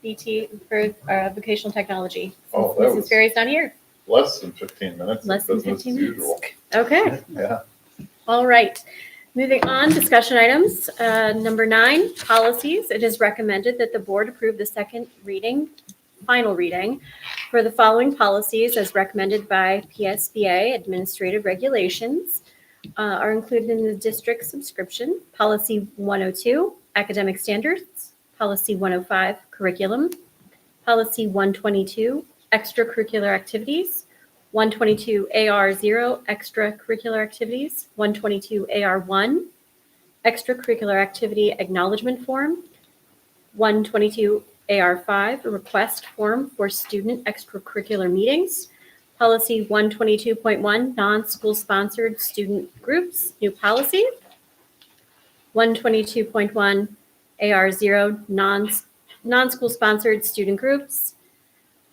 Speaker 5: vocational technology.
Speaker 2: Oh, that
Speaker 5: Mrs.
Speaker 2: was
Speaker 5: Ferry's not here.
Speaker 2: less than 15 minutes.
Speaker 5: Less than
Speaker 2: Business
Speaker 5: 15
Speaker 2: as
Speaker 5: minutes.
Speaker 2: usual.
Speaker 5: Okay.
Speaker 2: Yeah.
Speaker 5: All right. Moving on, discussion items. Number 9, policies. It is recommended that the board approve the second reading, final reading, for the following policies as recommended by PSBA administrative regulations are included in the district subscription. Policy 102, academic standards. Policy 105, curriculum. Policy 122, extracurricular activities. 122 AR0, extracurricular activities. 122 AR1, extracurricular activity acknowledgement form. 122 AR5, a request form for student extracurricular meetings. Policy 122.1, non-school sponsored student groups, new policy. 122.1 AR0, non-school sponsored student groups.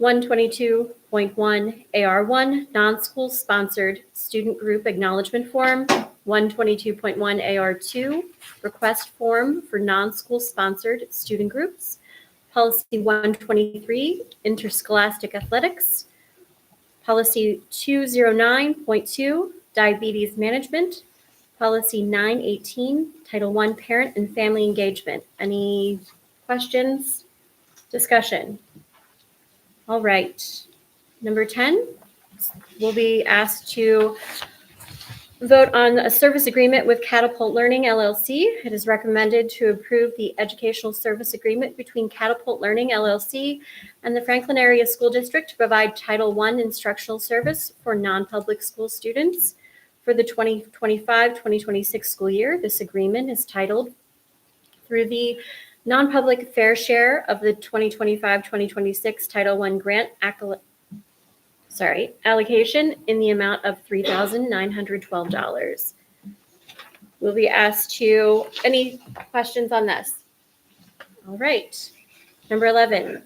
Speaker 5: 122.1 AR1, non-school sponsored student group acknowledgement form. 122.1 AR2, request form for non-school sponsored student groups. Policy 123, interscholastic athletics. Policy 209.2, diabetes management. Policy 918, Title I, parent and family engagement. Any questions? Discussion? All right. Number 10, we'll be asked to Vote on a service agreement with Catapult Learning LLC. It is recommended to approve the educational service agreement between Catapult Learning LLC and the Franklin Area School District to provide Title I instructional service for non-public school students for the 2025-2026 school year. This agreement is titled through the non-public fair share of the 2025-2026 Title I grant allocation in the amount of $3,912. We'll be asked to, any questions on this? All right. Number 11,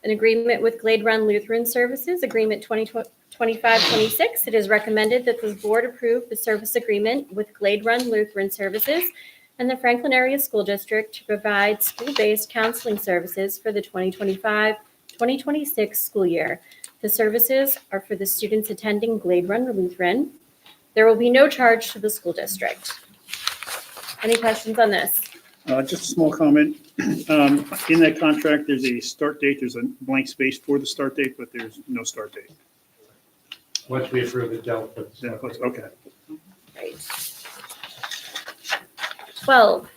Speaker 5: an agreement with Glade Run Lutheran Services, Agreement 2025-26. It is recommended that the board approve the service agreement with Glade Run Lutheran Services and the Franklin Area School District to provide school-based counseling services for the 2025-2026 school year. The services are for the students attending Glade Run Lutheran. There will be no charge to the school district. Any questions on this?
Speaker 3: Just a small comment. In that contract, there's a start date. There's a blank space for the start date, but there's no start date.
Speaker 4: Once we approve it, Del.
Speaker 3: Yeah, okay.
Speaker 5: Right. 12,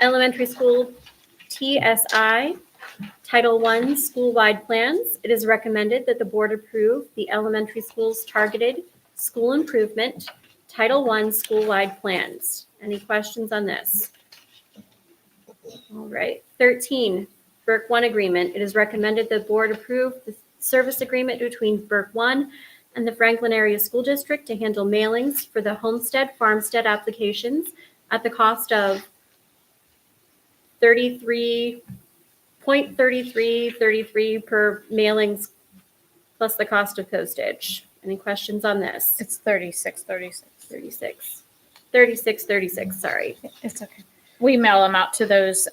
Speaker 5: elementary school TSI, Title I school-wide plans. It is recommended that the board approve the elementary school's targeted school improvement Title I school-wide plans. Any questions on this? All right. 13, Burke 1 agreement. It is recommended that the board approve the service agreement between Burke 1 and the Franklin Area School District to handle mailings for the homestead farmstead applications at the cost of $33.3333 per mailings plus the cost of postage. Any questions on this?
Speaker 13: It's 36.
Speaker 5: Sorry.
Speaker 13: It's okay. We mail them out to those,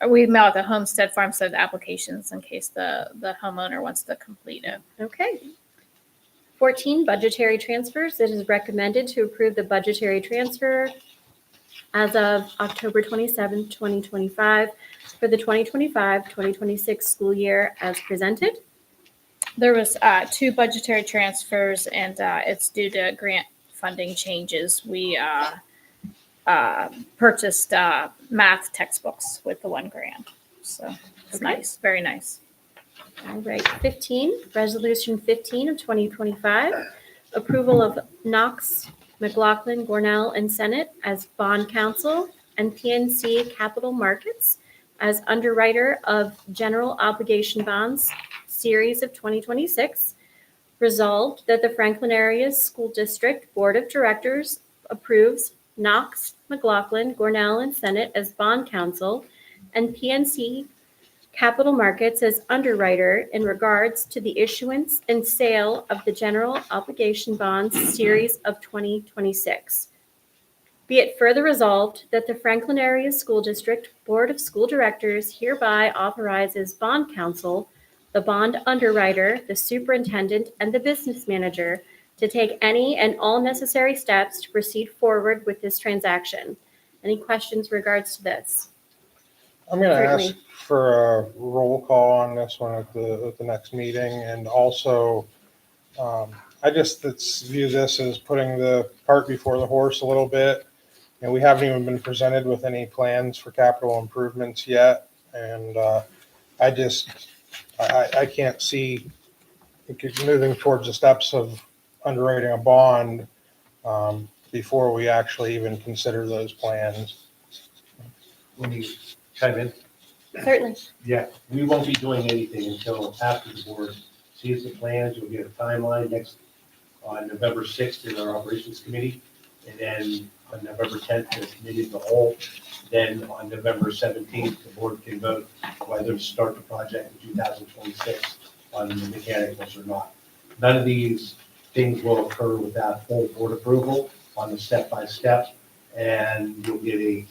Speaker 13: we mail out the homestead farmstead applications in case the homeowner wants to complete it.
Speaker 5: Okay. 14, budgetary transfers. It is recommended to approve the budgetary transfer as of October 27, 2025 for the 2025-2026 school year as presented.
Speaker 13: There was 2 budgetary transfers, and it's due to grant funding changes. We purchased math textbooks with the 1 grant. So it's
Speaker 5: Okay.
Speaker 13: nice, very nice.
Speaker 5: All right, 15, Resolution 15 of 2025, approval of Knox, McLaughlin, Gornell, and Senate as bond counsel and PNC Capital Markets as underwriter of general obligation bonds, series of 2026. Resolved that the Franklin Area School District Board of Directors approves Knox, McLaughlin, Gornell, and Senate as bond counsel and PNC Capital Markets as underwriter in regards to the issuance and sale of the general obligation bonds series of 2026. Be it further resolved that the Franklin Area School District Board of School Directors hereby authorizes bond counsel, the bond underwriter, the superintendent, and the business manager to take any and all necessary steps to proceed forward with this transaction. Any questions regards to this?
Speaker 15: I'm going to ask
Speaker 5: Certainly.
Speaker 15: for a roll call on this one at the next meeting. And also, I just view this as putting the cart before the horse a little bit. And we haven't even been presented with any plans for capital improvements yet. And I can't see moving towards the steps of underwriting a bond before we actually even consider those plans.
Speaker 4: When you chime in?
Speaker 5: Certainly.
Speaker 4: Yeah, we won't be doing anything until after the board sees the plans. You'll get a timeline on November 6th in our operations committee. And then on November 10th, the committee as a whole. Then on November 17th, the board can vote whether to start the project in 2026 on the mechanicals or not. None of these things will occur without full board approval on the step-by-step. And you'll get a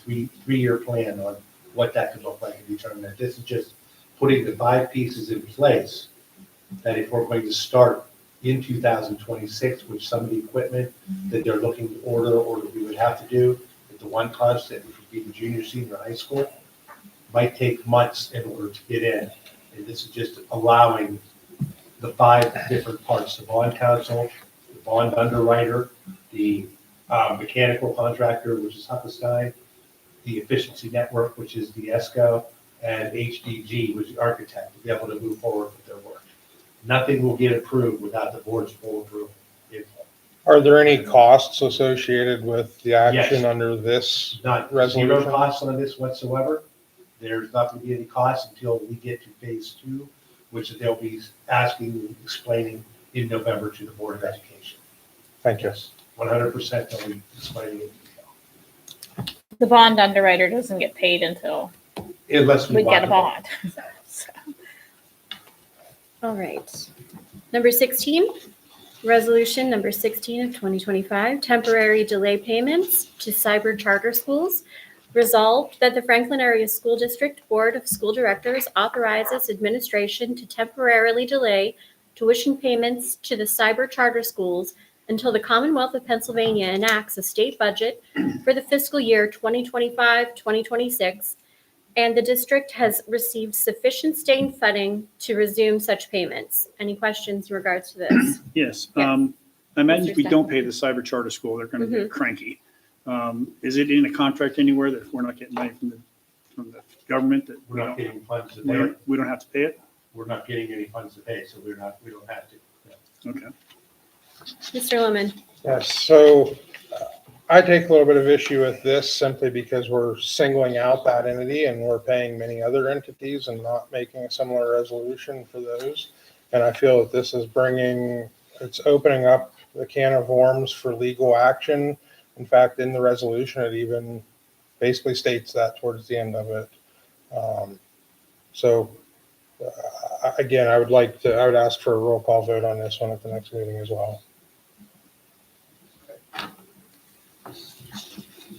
Speaker 4: three-year plan on what that could look like and determine that. This is just putting the 5 pieces in place that if we're going to start in 2026 with some of the equipment that they're looking to order or that we would have to do, with the one constant, which would be the junior, senior high school, might take months in order to get in. And this is just allowing the 5 different parts, the bond council, the bond underwriter, the mechanical contractor, which is Huffestein, the efficiency network, which is the ESCO, and HDG, which is the architect, to be able to move forward with their work. Nothing will get approved without the board's full approval.
Speaker 15: Are there any costs associated with the action
Speaker 4: Yes.
Speaker 15: under this
Speaker 4: Not
Speaker 15: resolution?
Speaker 4: zero costs on this whatsoever. There's not going to be any costs until we get to phase 2, which they'll be asking, explaining in November to the Board of Education.
Speaker 15: Thank you.
Speaker 4: 100% they'll be explaining it.
Speaker 13: The bond underwriter doesn't get paid until
Speaker 4: Unless
Speaker 13: we get a
Speaker 4: bond.
Speaker 13: bond. So,
Speaker 5: All right. Number 16, resolution number 16 of 2025, temporary delay payments to cyber charter schools. Resolved that the Franklin Area School District Board of School Directors authorizes administration to temporarily delay tuition payments to the cyber charter schools until the Commonwealth of Pennsylvania enacts a state budget for the fiscal year 2025-2026, and the district has received sufficient state funding to resume such payments. Any questions in regards to this?
Speaker 3: Yes.
Speaker 5: Yes.
Speaker 3: I imagine
Speaker 5: Mr.
Speaker 3: if we don't pay the cyber charter school, they're going to
Speaker 5: Mm-hmm.
Speaker 3: get cranky. Is it in a contract anywhere that if we're not getting money from the government that
Speaker 4: We're not getting funds to
Speaker 3: we
Speaker 4: pay.
Speaker 3: don't, we don't have to pay it?
Speaker 4: We're not getting any funds to pay, so we don't have to.
Speaker 3: Okay.
Speaker 5: Mr. Lemon?
Speaker 15: Yes, so I take a little bit of issue with this simply because we're singling out that entity and we're paying many other entities and not making a similar resolution for those. And I feel that this is it's opening up the can of worms for legal action. In fact, in the resolution, it even basically states that towards the end of it. Again, I would ask for a roll call vote on this one at the next meeting as well.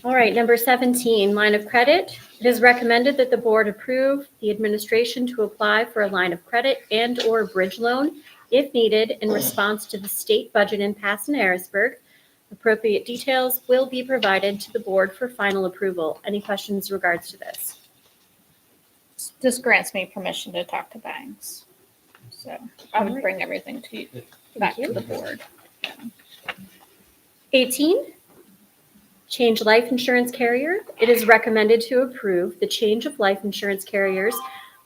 Speaker 5: All right, number 17, line of credit. It is recommended that the board approve the administration to apply for a line of credit and/or bridge loan if needed in response to the state budget impasse in Harrisburg. Appropriate details will be provided to the board for final approval. Any questions in regards to this?
Speaker 13: this grants me permission to talk to banks. So I would bring everything to you, back to the board.
Speaker 5: 18, change life insurance carrier. It is recommended to approve the change of life insurance carriers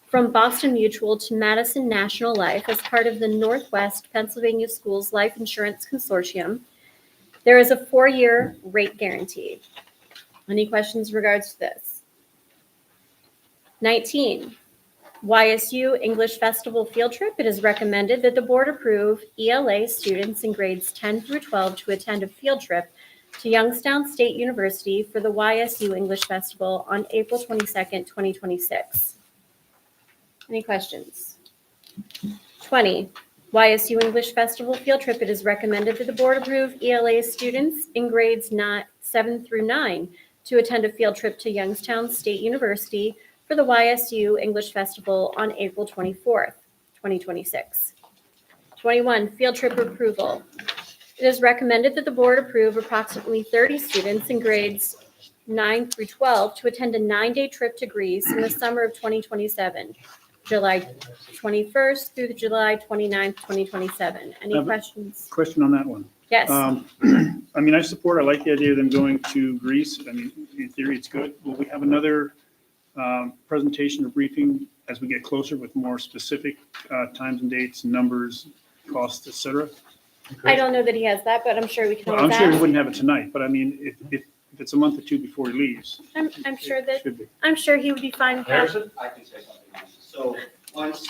Speaker 5: from Boston Mutual to Madison National Life as part of the Northwest Pennsylvania Schools Life Insurance Consortium. There is a 4-year rate guarantee. Any questions in regards to this? 19, YSU English Festival field trip. It is recommended that the board approve ELA students in grades 10 through 12 to attend a field trip to Youngstown State University for the YSU English Festival on April 22nd, 2026. Any questions? 20, YSU English Festival field trip. It is recommended that the board approve ELA students in grades 7 through 9 to attend a field trip to Youngstown State University for the YSU English Festival on April 24th, 2026. 21, field trip approval. It is recommended that the board approve approximately 30 students in grades 9 through 12 to attend a 9-day trip to Greece in the summer of 2027, July 21st through July 29th, 2027. Any questions?
Speaker 3: Question on that one.
Speaker 5: Yes.
Speaker 3: I mean, I like the idea of them going to Greece. I mean, in theory, it's good. Will we have another presentation or briefing as we get closer with more specific times and dates, numbers, costs, et cetera?
Speaker 5: I don't know that he has that, but I'm sure we can
Speaker 3: Well,
Speaker 5: always
Speaker 3: I'm sure he
Speaker 5: ask.
Speaker 3: wouldn't have it tonight, but I mean, if it's a month or two before he leaves.
Speaker 5: I'm sure that,
Speaker 3: Should be.
Speaker 5: I'm sure he would be fine with that.
Speaker 4: Harrison?
Speaker 7: I can say something else. So once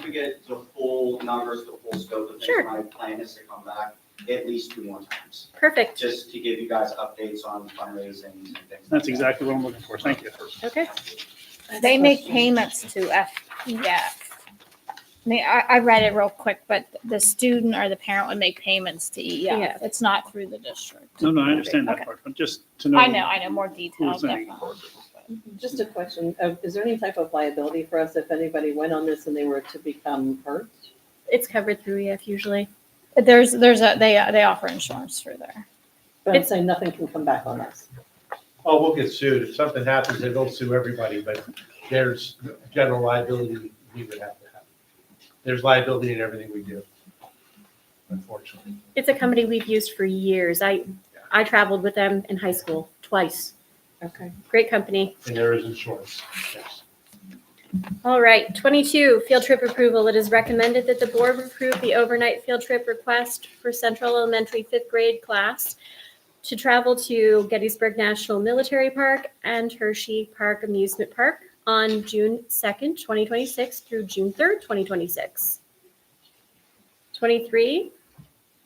Speaker 7: we get the full numbers, the full scope of things,
Speaker 5: Sure.
Speaker 7: my plan is to come back at least 2 more times,
Speaker 5: Perfect.
Speaker 7: just to give you guys updates on fundraising and things.
Speaker 3: That's
Speaker 7: like that.
Speaker 3: exactly what I'm looking for. Thank you.
Speaker 5: Okay.
Speaker 13: They make payments to FEF. I mean, I read it real quick, but the student or the parent would make payments to EF.
Speaker 5: Yeah.
Speaker 13: It's not through the district.
Speaker 3: No, I understand that
Speaker 13: Okay.
Speaker 3: part, but just to know.
Speaker 13: I know more details,
Speaker 3: saying.
Speaker 13: definitely.
Speaker 1: Just a question, is there any type of liability for us if anybody went on this and they were to become hurt?
Speaker 5: It's covered through EF usually.
Speaker 13: They offer insurance through there.
Speaker 1: But I'm saying nothing can come back on us.
Speaker 4: Oh, we'll get sued. If something happens, they will sue everybody, but there's general liability we would have to have. There's liability in everything we do. unfortunately.
Speaker 5: It's a company we've used for years. I traveled with them in high school twice.
Speaker 1: Okay.
Speaker 5: Great company.
Speaker 4: And there is insurance, yes.
Speaker 5: All right, 22, field trip approval. It is recommended that the board approve the overnight field trip request for Central Elementary fifth grade class to travel to Gettysburg National Military Park and Hershey Park Amusement Park on June 2nd, 2026 through June 3rd, 2026. 23,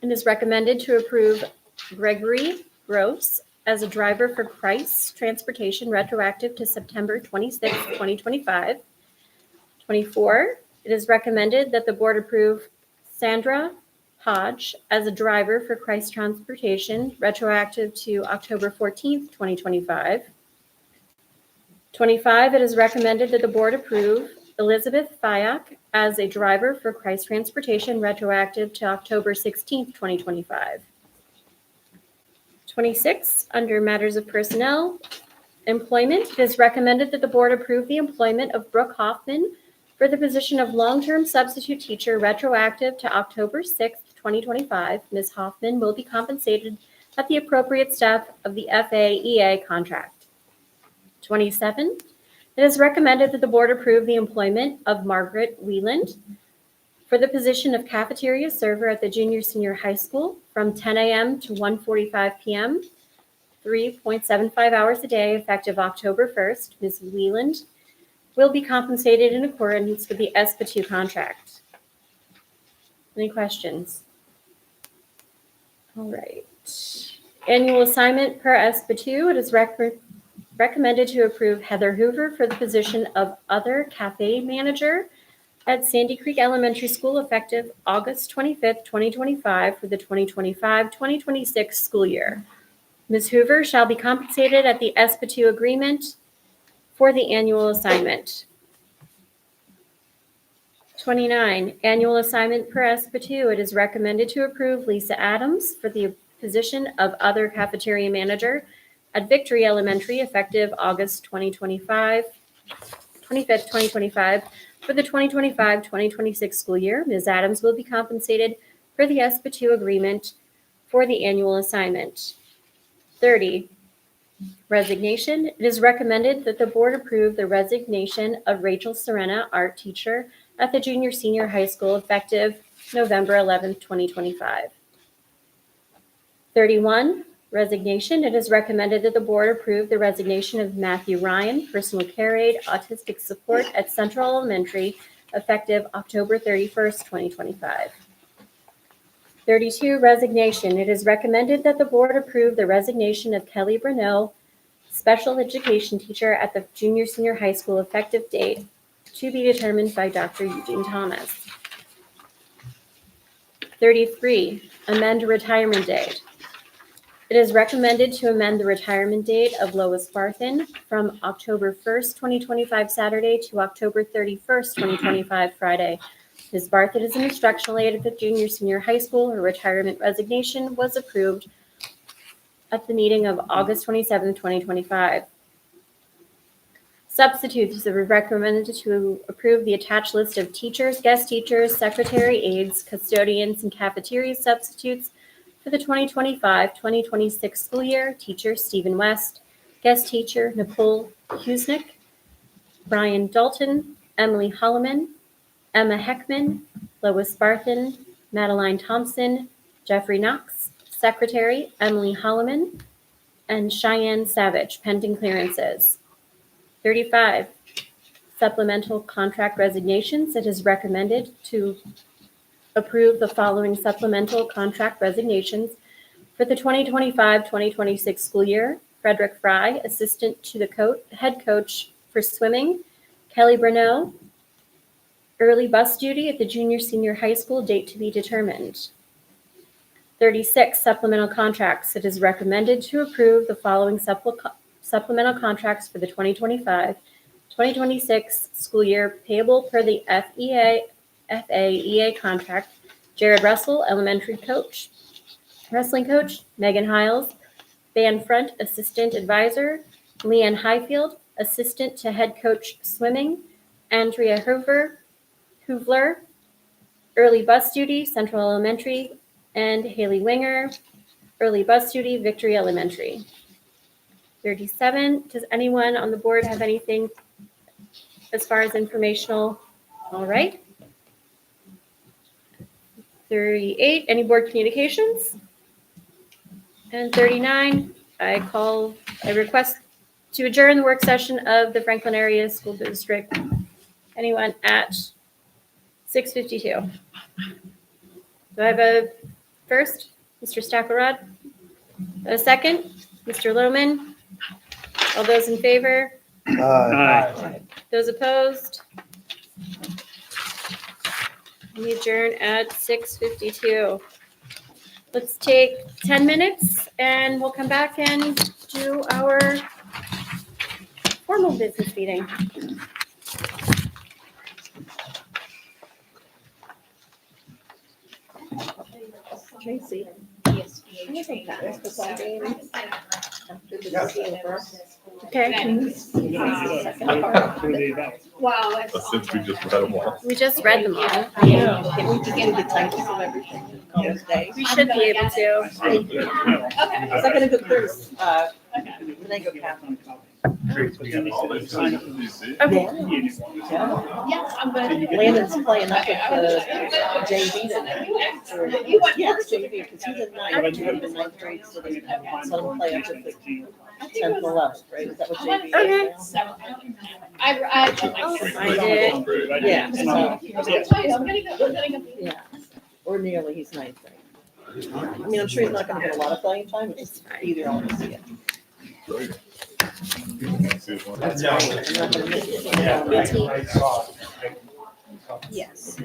Speaker 5: it is recommended to approve Gregory Gross as a driver for Christ Transportation retroactive to September 26th, 2025. 24, it is recommended that the board approve Sandra Hodge as a driver for Christ Transportation retroactive to October 14th, 2025. 25, it is recommended that the board approve Elizabeth Fyack as a driver for Christ Transportation retroactive to October 16th, 2025. 26, under matters of personnel, employment, it is recommended that the board approve the employment of Brooke Hoffman for the position of long-term substitute teacher retroactive to October 6th, 2025. Ms. Hoffman will be compensated at the appropriate step of the FAEA contract. 27, it is recommended that the board approve the employment of Margaret Wieland for the position of cafeteria server at the junior-senior high school from 10 a.m. to 1:45 p.m., 3.75 hours a day, effective October 1st. Ms. Wieland will be compensated in accordance with the ESPA2 contract. Any questions? All right. Annual assignment per ESPA2, it is recommended to approve Heather Hoover for the position of other cafe manager at Sandy Creek Elementary School effective August 25th, 2025 for the 2025-2026 school year. Ms. Hoover shall be compensated at the ESPA2 agreement for the annual assignment. 29, annual assignment per ESPA2. It is recommended to approve Lisa Adams for the position of other cafeteria manager at Victory Elementary effective August 25th, 2025 for the 2025-2026 school year. Ms. Adams will be compensated for the ESPA2 agreement for the annual assignment. 30, resignation. It is recommended that the board approve the resignation of Rachel Serena, art teacher at the junior-senior high school effective November 11th, 2025. 31, resignation. It is recommended that the board approve the resignation of Matthew Ryan, personal care aide, autistic support at Central Elementary effective October 31st, 2025. 32, resignation. It is recommended that the board approve the resignation of Kelly Bruneau, special education teacher at the junior-senior high school effective date to be determined by Dr. Eugene Thomas. 33, amend retirement date. It is recommended to amend the retirement date of Lois Barthen from October 1st, 2025 Saturday to October 31st, 2025 Friday. Ms. Barthen is an instructional aide at the junior-senior high school. Her retirement resignation was approved at the meeting of August 27th, 2025. Substitutes are recommended to approve the attached list of teachers, guest teachers, secretary aides, custodians, and cafeteria substitutes for the 2025-2026 school year. Teacher Stephen West, guest teacher Nicole Husnick, Brian Dalton, Emily Holloman, Emma Heckman, Lois Barthen, Madeline Thompson, Jeffrey Knox, secretary Emily Holloman, and Cheyenne Savage, pending clearances. 35, supplemental contract resignations. It is recommended to approve the following supplemental contract resignations for the 2025-2026 school year. Frederick Fry, assistant to the head coach for swimming. Kelly Bruneau, early bus duty at the junior-senior high school, date to be determined. 36, supplemental contracts. It is recommended to approve the following supplemental contracts for the 2025-2026 school year payable per the FAEA contract. Jared Russell, elementary coach, wrestling coach. Megan Hiles, band front assistant advisor. Leanne Highfield, assistant to head coach swimming. Andrea Hoovler, early bus duty, Central Elementary, and Haley Winger. Early bus duty, Victory Elementary. 37, does anyone on the board have anything as far as informational? All right. 38, any board communications? And 39, I request to adjourn the work session of the Franklin Area School District. Anyone at 6:52? Do I have a first, Mr. Stackelrod? A second, Mr. Lohman? All those in favor?
Speaker 3: Aye.
Speaker 5: Those opposed? We adjourn at 6:52. Let's take 10 minutes and we'll come back and do our formal business meeting.
Speaker 1: Tracy.
Speaker 10: Yes.
Speaker 1: Can you take that football game after the season over?
Speaker 5: Okay,
Speaker 3: What are they about?
Speaker 10: Wow, that's.
Speaker 2: Since we just read them all.
Speaker 5: we just read them all.
Speaker 1: I know. Can we begin the titles of everything in College Day?
Speaker 5: We should be able to.
Speaker 1: Thank you.
Speaker 10: Okay.
Speaker 1: Is that gonna go first? When they go Catholic.
Speaker 2: All they say is DC.
Speaker 5: Okay.
Speaker 10: Yes, I'm good.
Speaker 1: Landon's playing up with the JV tonight. Yes, JV, because he's in ninth, he's in ninth grade, so they let him play up with the 10th and 11th, right? Is that what JV is
Speaker 5: Okay.
Speaker 1: now?
Speaker 10: So,
Speaker 5: I did.
Speaker 1: Yeah, so,
Speaker 10: I'm gonna go.
Speaker 1: yeah, or nearly, he's ninth grade. I mean, I'm sure he's not gonna get a lot of playing time, it's just either I want to see it.
Speaker 2: Great. See if one-
Speaker 1: That's right. I'm not gonna miss it.
Speaker 5: Yes.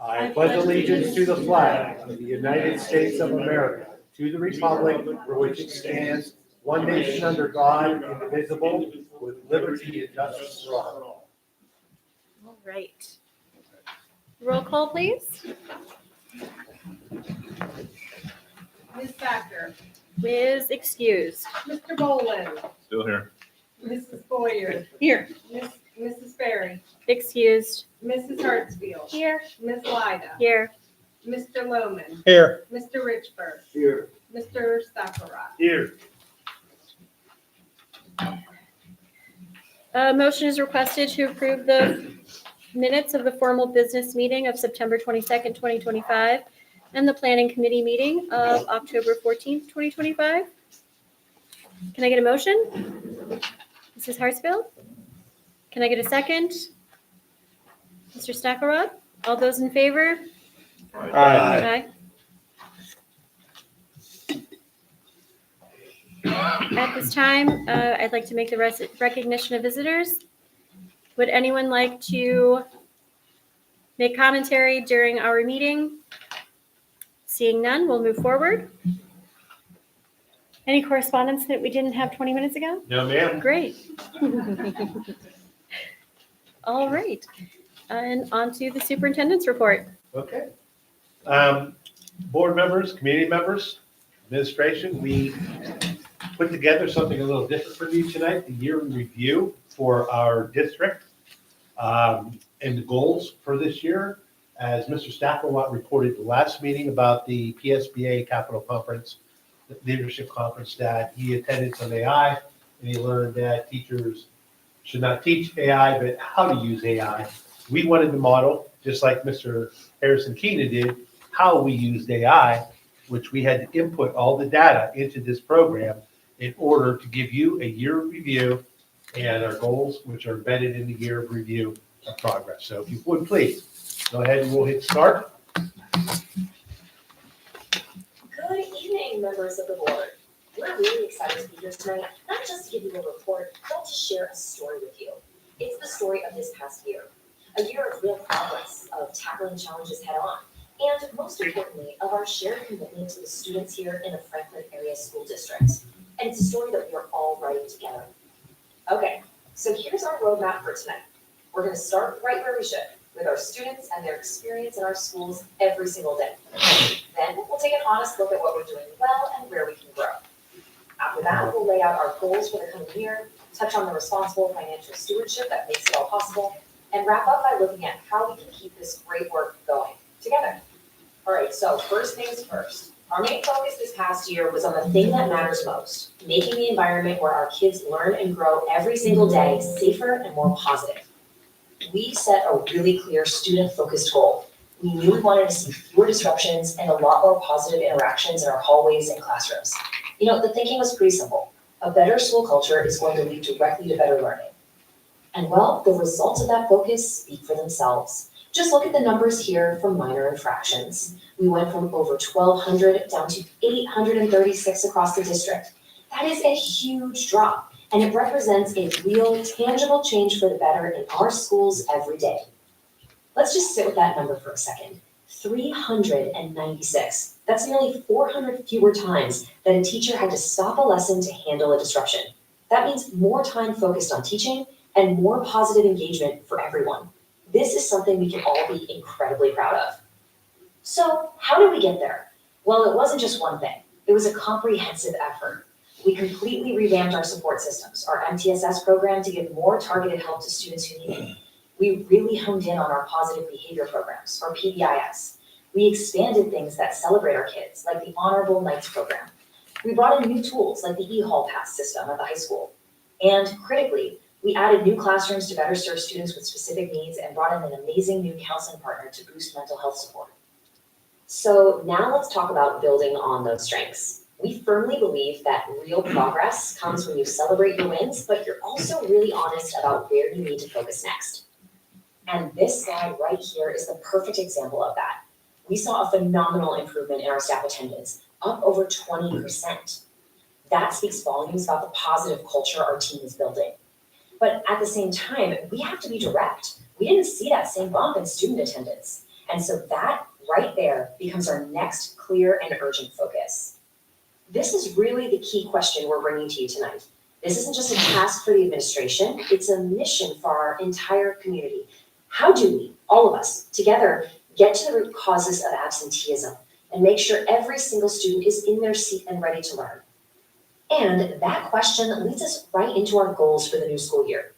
Speaker 4: I pledge allegiance to the flag of the United States of America, to the republic for which it stands, one nation under God, indivisible, with liberty and justice for all.
Speaker 5: All right. Roll call, please.
Speaker 6: Ms. Thacker,
Speaker 5: Ms. excused.
Speaker 6: Mr. Boland,
Speaker 2: Still here.
Speaker 6: Mrs. Boyer,
Speaker 1: Here.
Speaker 6: Mrs. Berry,
Speaker 5: Excused.
Speaker 6: Mrs. Hartsfield,
Speaker 5: Here.
Speaker 6: Ms. Lyda,
Speaker 5: Here.
Speaker 6: Mr. Lohman,
Speaker 15: Here.
Speaker 6: Mr. Richburg,
Speaker 4: Here.
Speaker 6: Mr. Staffelrod.
Speaker 4: Here.
Speaker 5: Motion is requested to approve the minutes of the formal business meeting of September 22nd, 2025, and the planning committee meeting of October 14th, 2025. Can I get a motion? Mrs. Hartsfield? Can I get a second? Mr. Stackelrod? All those in favor?
Speaker 15: Aye.
Speaker 5: At this time, I'd like to make the recognition of visitors. Would anyone like to make commentary during our meeting? Seeing none, we'll move forward. Any correspondence that we didn't have 20 minutes ago?
Speaker 4: No, ma'am.
Speaker 5: Great. All right. And on to the superintendent's report.
Speaker 4: Okay. Board members, community members, administration, we put together something a little different for you tonight, the year in review for our district and the goals for this year. As Mr. Stackelwatt reported the last meeting about the PSBA Capital Conference, the leadership conference, that he attended some AI and he learned that teachers should not teach AI, but how to use AI. We wanted to model, just like Mr. Harrison Keenan did, how we used AI, which we had to input all the data into this program in order to give you a year of review and our goals, which are embedded in the year of review of progress. So if you would, please, go ahead and we'll hit start.
Speaker 16: Good evening, members of the board. We're really excited to be here tonight, not just to give you a report, but to share a story with you. It's the story of this past year, a year of real progress, of tackling challenges head on, and most importantly, of our shared commitment to the students here in the Franklin area school districts. And it's a story that we are all writing together. Okay, so here's our roadmap for tonight. We're going to start right where we should, with our students and their experience in our schools every single day. Then we'll take an honest look at what we're doing well and where we can grow. After that, we'll lay out our goals for the coming year, touch on the responsible financial stewardship that makes it all possible, and wrap up by looking at how we can keep this great work going together. All right, so first things first. Our main focus this past year was on the thing that matters most, making the environment where our kids learn and grow every single day safer and more positive. We set a really clear student-focused goal. We knew we wanted to see fewer disruptions and a lot more positive interactions in our hallways and classrooms. You know, the thinking was pretty simple. A better school culture is going to lead directly to better learning. And well, the results of that focus speak for themselves. Just look at the numbers here for minor infractions. We went from over 1,200 down to 836 across the district. That is a huge drop, and it represents a real, tangible change for the better in our schools every day. Let's just sit with that number for a second. 396. That's nearly 400 fewer times that a teacher had to stop a lesson to handle a disruption. That means more time focused on teaching and more positive engagement for everyone. This is something we can all be incredibly proud of. So how did we get there? Well, it wasn't just one thing. It was a comprehensive effort. We completely revamped our support systems, our MTSS program, to give more targeted help to students who need it. We really honed in on our positive behavior programs, or PBIS. We expanded things that celebrate our kids, like the Honorable Knights program. We brought in new tools like the e-hall pass system at the high school. And critically, we added new classrooms to better serve students with specific needs and brought in an amazing new counseling partner to boost mental health support. So now let's talk about building on those strengths. We firmly believe that real progress comes when you celebrate your wins, but you're also really honest about where you need to focus next. And this slide right here is the perfect example of that. We saw a phenomenal improvement in our staff attendance, up over 20%. That speaks volumes about the positive culture our team is building. But at the same time, we have to be direct. We didn't see that same bump in student attendance. And so that right there becomes our next clear and urgent focus. This is really the key question we're bringing to you tonight. This isn't just a task for the administration, it's a mission for our entire community. How do we, all of us, together, get to the root causes of absenteeism and make sure every single student is in their seat and ready to learn? And that question leads us right into our goals for the new school year.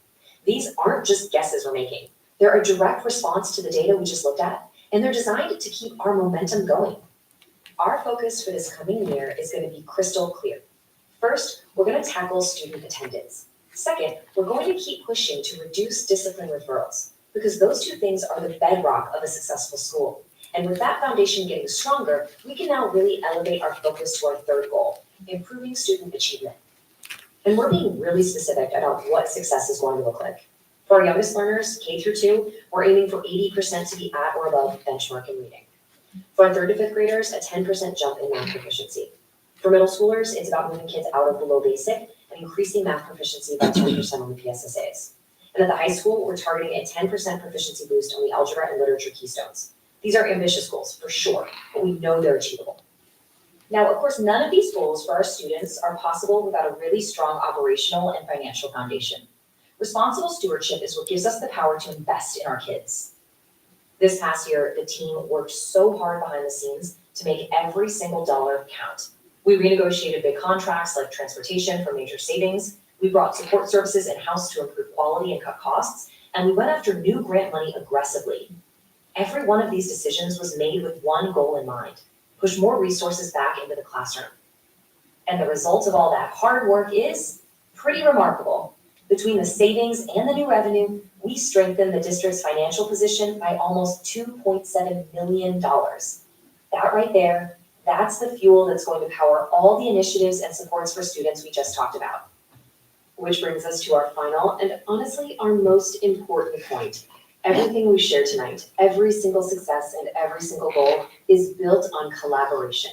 Speaker 16: These aren't just guesses we're making. They're a direct response to the data we just looked at, and they're designed to keep our momentum going. Our focus for this coming year is going to be crystal clear. First, we're going to tackle student attendance. Second, we're going to keep pushing to reduce discipline referrals, because those two things are the bedrock of a successful school. And with that foundation getting stronger, we can now really elevate our focus to our third goal, improving student achievement. And we're being really specific about what success is going to look like. For our youngest learners, K through 2, we're aiming for 80% to be at or above benchmark in reading. For our 3rd to 5th graders, a 10% jump in math proficiency. For middle schoolers, it's about moving kids out of below basic and increasing math proficiency by 10% on the PSSAs. And at the high school, we're targeting a 10% proficiency boost on the algebra and literature keystones. These are ambitious goals, for sure, but we know they're achievable. Now, of course, none of these goals for our students are possible without a really strong operational and financial foundation. Responsible stewardship is what gives us the power to invest in our kids. This past year, the team worked so hard behind the scenes to make every single dollar count. We renegotiated big contracts like transportation for major savings. We brought support services in-house to improve quality and cut costs. And we went after new grant money aggressively. Every one of these decisions was made with one goal in mind: push more resources back into the classroom. And the result of all that hard work is pretty remarkable. Between the savings and the new revenue, we strengthened the district's financial position by almost $2.7 million. That right there, that's the fuel that's going to power all the initiatives and supports for students we just talked about. Which brings us to our final and honestly our most important point. Everything we share tonight, every single success and every single goal is built on collaboration.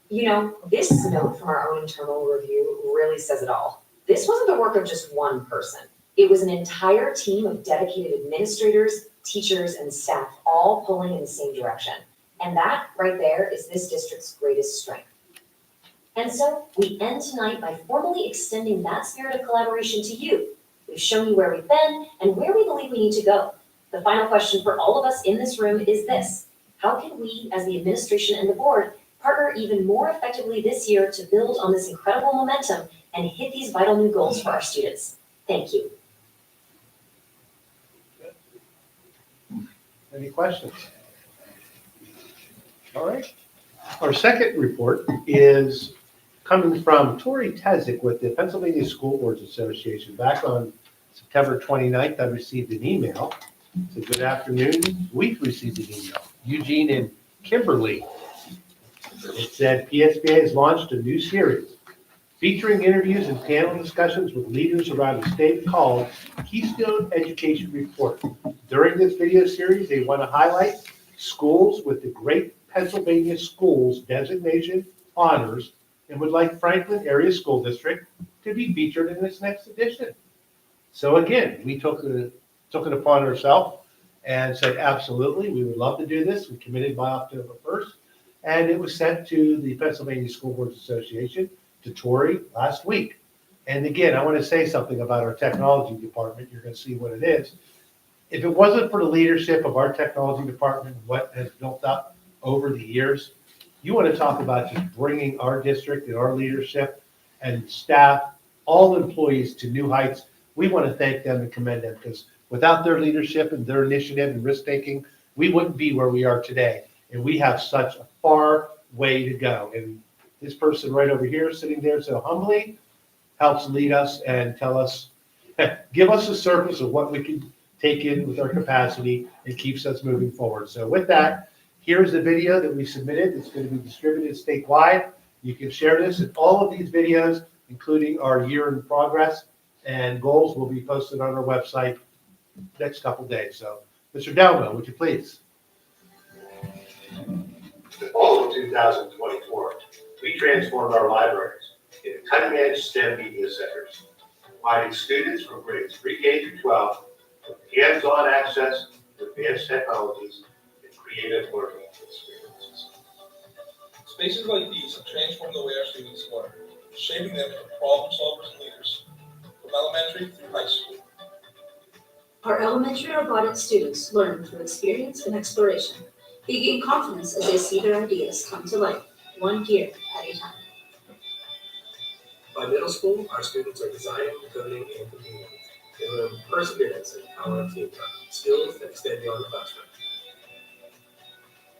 Speaker 16: You know, this note from our own internal review really says it all. This wasn't the work of just one person. It was an entire team of dedicated administrators, teachers, and staff all pulling in the same direction. And that right there is this district's greatest strength. And so we end tonight by formally extending that spirit of collaboration to you. We've shown you where we've been and where we believe we need to go. The final question for all of us in this room is this: how can we, as the administration and the board, partner even more effectively this year to build on this incredible momentum and hit these vital new goals for our students? Thank you.
Speaker 4: Any questions? All right. Our second report is coming from Tori Tezick with the Pennsylvania School Boards Association. Back on September 29th, I received an email. It's a good afternoon. We've received an email. Eugene and Kimberly. It said PSBA has launched a new series featuring interviews and panel discussions with leaders around the state called Keystone Education Report. During this video series, they want to highlight schools with the Great Pennsylvania Schools designation honors and would like Franklin Area School District to be featured in this next edition. So again, we took it upon ourselves and said, absolutely, we would love to do this. We committed by October 1st, and it was sent to the Pennsylvania School Boards Association, to Tori last week. And again, I want to say something about our technology department. You're going to see what it is. If it wasn't for the leadership of our technology department, what has built up over the years, you want to talk about just bringing our district and our leadership and staff, all employees to new heights. We want to thank them and commend them, because without their leadership and their initiative and risk taking, we wouldn't be where we are today. And we have such a far way to go. And this person right over here, sitting there so humbly, helps lead us and tell us, give us a surface of what we can take in with our capacity and keeps us moving forward. So with that, here's the video that we submitted. It's going to be distributed statewide. You can share this, and all of these videos, including our year in progress and goals, will be posted on our website next couple days. So, Mr. Dalmo, would you please?
Speaker 17: The fall of 2024, we transformed our libraries into cutting-edge STEM media centers, providing students from grades pre-K through 12 with hands-on access to advanced technologies and creative learning experiences.
Speaker 18: Spaces like these have transformed the way our students learn, shaping them into problem solvers and leaders, from elementary through high school.
Speaker 16: Our elementary robotics students learn through experience and exploration. They gain confidence as they see their ideas come to life, one gear at a time.
Speaker 18: By middle school, our students are designing, coding, and computing. They learn perseverance and power of teamwork, skills that extend beyond the classroom.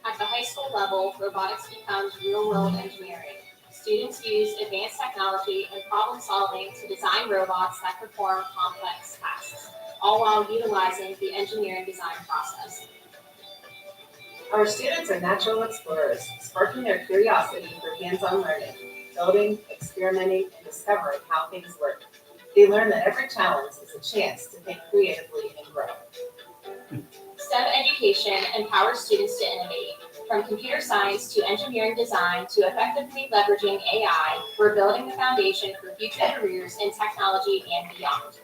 Speaker 12: At the high school level, robotics becomes real-world engineering. Students use advanced technology and problem solving to design robots that perform complex tasks, all while utilizing the engineering design process.
Speaker 19: Our students are natural explorers, sparking their curiosity for hands-on learning, building, experimenting, and discovering how things work. They learn that every challenge is a chance to think creatively and grow.
Speaker 12: STEM education empowers students to innovate. From computer science to engineering design to effectively leveraging AI, we're building the foundation for future careers in technology and beyond.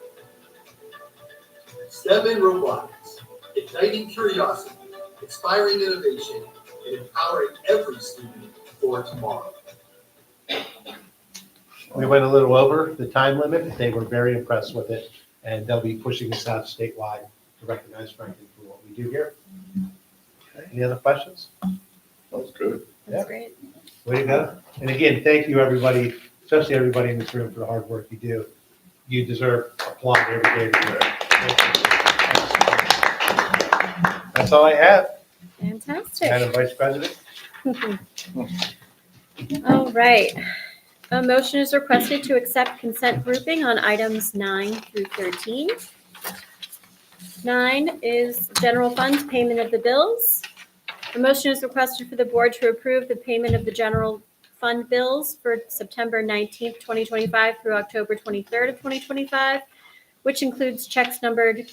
Speaker 18: STEM and robotics, igniting curiosity, inspiring innovation, and empowering every student for tomorrow.
Speaker 4: We went a little over the time limit, but they were very impressed with it, and they'll be pushing this out statewide to recognize Franklin for what we do here. Okay, any other questions?
Speaker 2: That was good.
Speaker 5: That's great.
Speaker 4: Way to go. And again, thank you, everybody, especially everybody in this room for the hard work you do. You deserve applause every day. That's all I have.
Speaker 5: Fantastic.
Speaker 4: Madam Vice President.
Speaker 5: All right. A motion is requested to accept consent grouping on items 9 through 13. 9 is general funds payment of the bills. A motion is requested for the board to approve the payment of the general fund bills for September 19th, 2025 through October 23rd of 2025, which includes checks numbered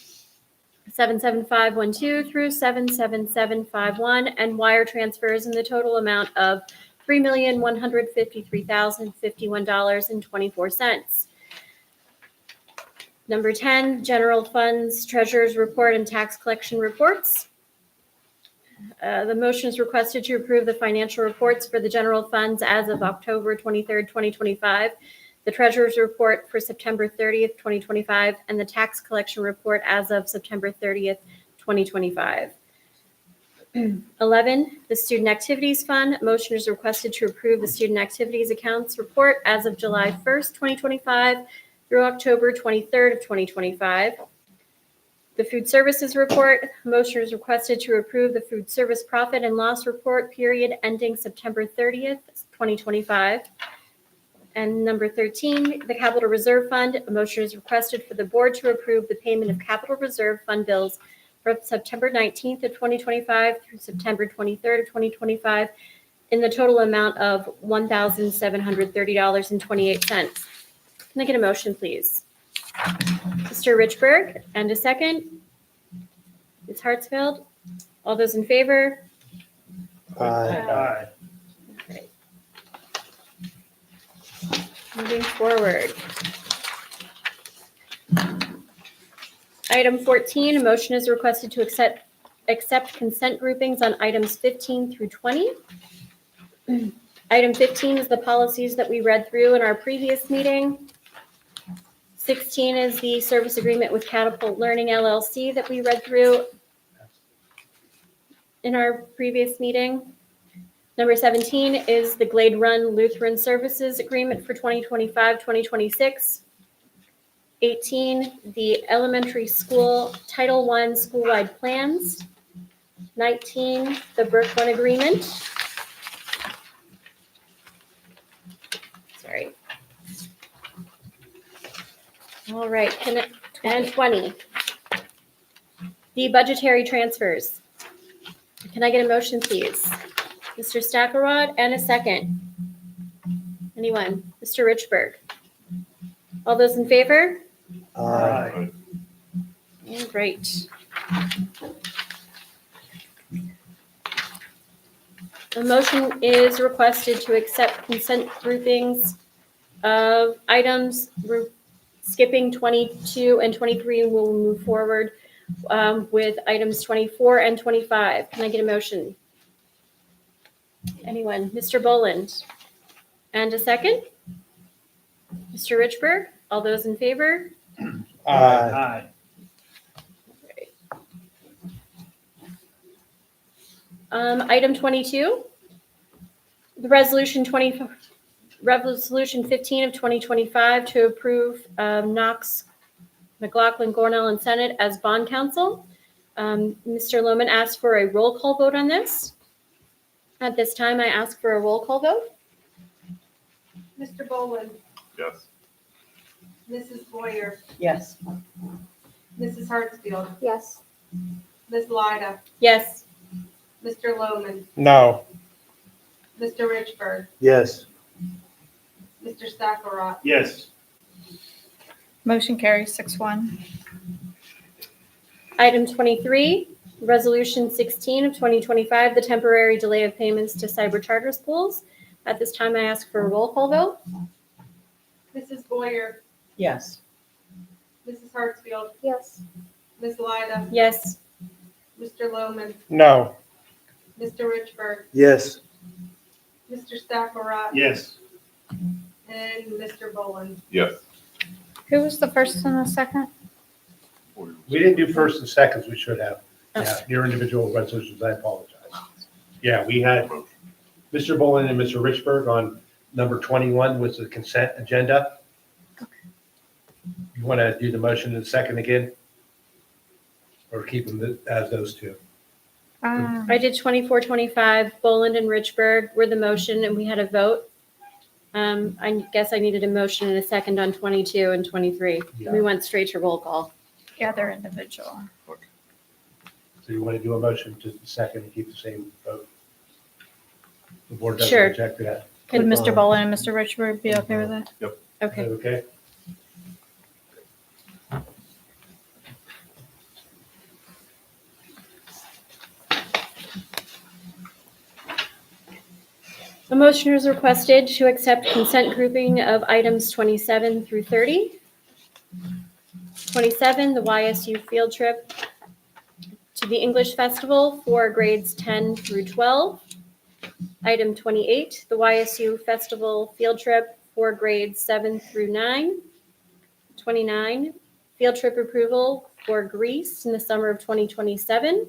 Speaker 5: 77512 through 77751 and wire transfers in the total amount of $3,153,051.24. Number 10, general funds, treasurer's report, and tax collection reports. The motion is requested to approve the financial reports for the general funds as of October 23rd, 2025, the treasurer's report for September 30th, 2025, and the tax collection report as of September 30th, 2025. 11, the Student Activities Fund. Motion is requested to approve the Student Activities Accounts Report as of July 1st, 2025 through October 23rd of 2025. The Food Services Report. Motion is requested to approve the Food Service Profit and Loss Report period ending September 30th, 2025. And number 13, the Capital Reserve Fund. A motion is requested for the board to approve the payment of Capital Reserve Fund bills from September 19th of 2025 through September 23rd of 2025 in the total amount of $1,730.28. Can I get a motion, please? Mr. Richburg, and a second. Ms. Hartsfield. All those in favor?
Speaker 14: Aye.
Speaker 5: Okay. Moving forward. Item 14, a motion is requested to accept consent groupings on items 15 through 20. Item 15 is the policies that we read through in our previous meeting. 16 is the service agreement with Catapult Learning LLC that we read through in our previous meeting. Number 17 is the Glade Run Lutheran Services Agreement for 2025-2026. 18, the elementary school Title I school-wide plans. 19, the Burke One Agreement. Sorry. All right, and 20, the budgetary transfers. Can I get a motion, please? Mr. Stackelrod, and a second. Anyone? Mr. Richburg. All those in favor?
Speaker 14: Aye.
Speaker 5: All right. A motion is requested to accept consent groupings of items. We're skipping 22 and 23, and we'll move forward with items 24 and 25. Can I get a motion? Anyone? Mr. Boland? And a second? Mr. Richburg? All those in favor?
Speaker 3: Aye.
Speaker 5: Item 22, the resolution 15 of 2025 to approve Knox, McLaughlin, Gornell, and Senate as bond counsel. Mr. Lohman asked for a roll call vote on this. At this time, I ask for a roll call vote.
Speaker 10: Mr. Boland,
Speaker 2: Yes.
Speaker 10: Mrs. Boyer,
Speaker 1: Yes.
Speaker 10: Mrs. Hartsfield,
Speaker 11: Yes.
Speaker 10: Ms. Lida,
Speaker 5: Yes.
Speaker 10: Mr. Lohman,
Speaker 15: No.
Speaker 10: Mr. Richburg,
Speaker 14: Yes.
Speaker 10: Mr. Stackleroth,
Speaker 3: Yes.
Speaker 13: Motion carries 6-1.
Speaker 5: Item 23, resolution 16 of 2025, the temporary delay of payments to cyber charter schools. At this time, I ask for a roll call vote.
Speaker 10: Mrs. Boyer,
Speaker 1: Yes.
Speaker 10: Mrs. Hartsfield,
Speaker 11: Yes.
Speaker 10: Ms. Lida,
Speaker 5: Yes.
Speaker 10: Mr. Lohman,
Speaker 15: No.
Speaker 10: Mr. Richburg,
Speaker 14: Yes.
Speaker 10: Mr. Stackleroth,
Speaker 3: Yes.
Speaker 10: and Mr. Boland.
Speaker 2: Yes.
Speaker 13: Who was the first and the second?
Speaker 4: We didn't do first and seconds, we should have.
Speaker 5: Oh.
Speaker 4: Yeah, your individual resolutions, I apologize. Yeah, we had Mr. Boland and Mr. Richburg on number 21 was the consent agenda. You want to do the motion in a second again? Or keep them as those two?
Speaker 5: I did 24, 25, Boland and Richburg were the motion, and we had a vote. I guess I needed a motion and a second on 22 and 23.
Speaker 4: Yeah.
Speaker 5: We went straight to roll call.
Speaker 13: Yeah, they're individual.
Speaker 4: So you want to do a motion to the second and keep the same vote? The board doesn't
Speaker 5: Sure.
Speaker 4: reject that.
Speaker 13: Could
Speaker 14: Click
Speaker 13: Mr.
Speaker 14: on.
Speaker 13: Bolin and Mr. Richburg be okay with that?
Speaker 4: Is
Speaker 5: Okay.
Speaker 4: that okay?
Speaker 5: A motion is requested to accept consent grouping of items 27 through 30. 27, the YSU field trip to the English Festival for grades 10 through 12. Item 28, the YSU Festival field trip for grades 7 through 9. 29, field trip approval for Greece in the summer of 2027.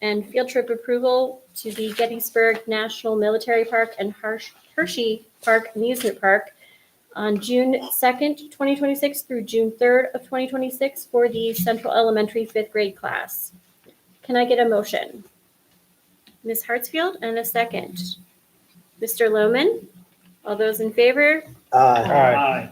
Speaker 5: And field trip approval to the Gettysburg National Military Park and Hershey Park Amusement Park on June 2nd, 2026 through June 3rd of 2026 for the Central Elementary 5th grade class. Can I get a motion? Ms. Hartsfield, and a second. Mr. Lohman, all those in favor?
Speaker 3: Aye.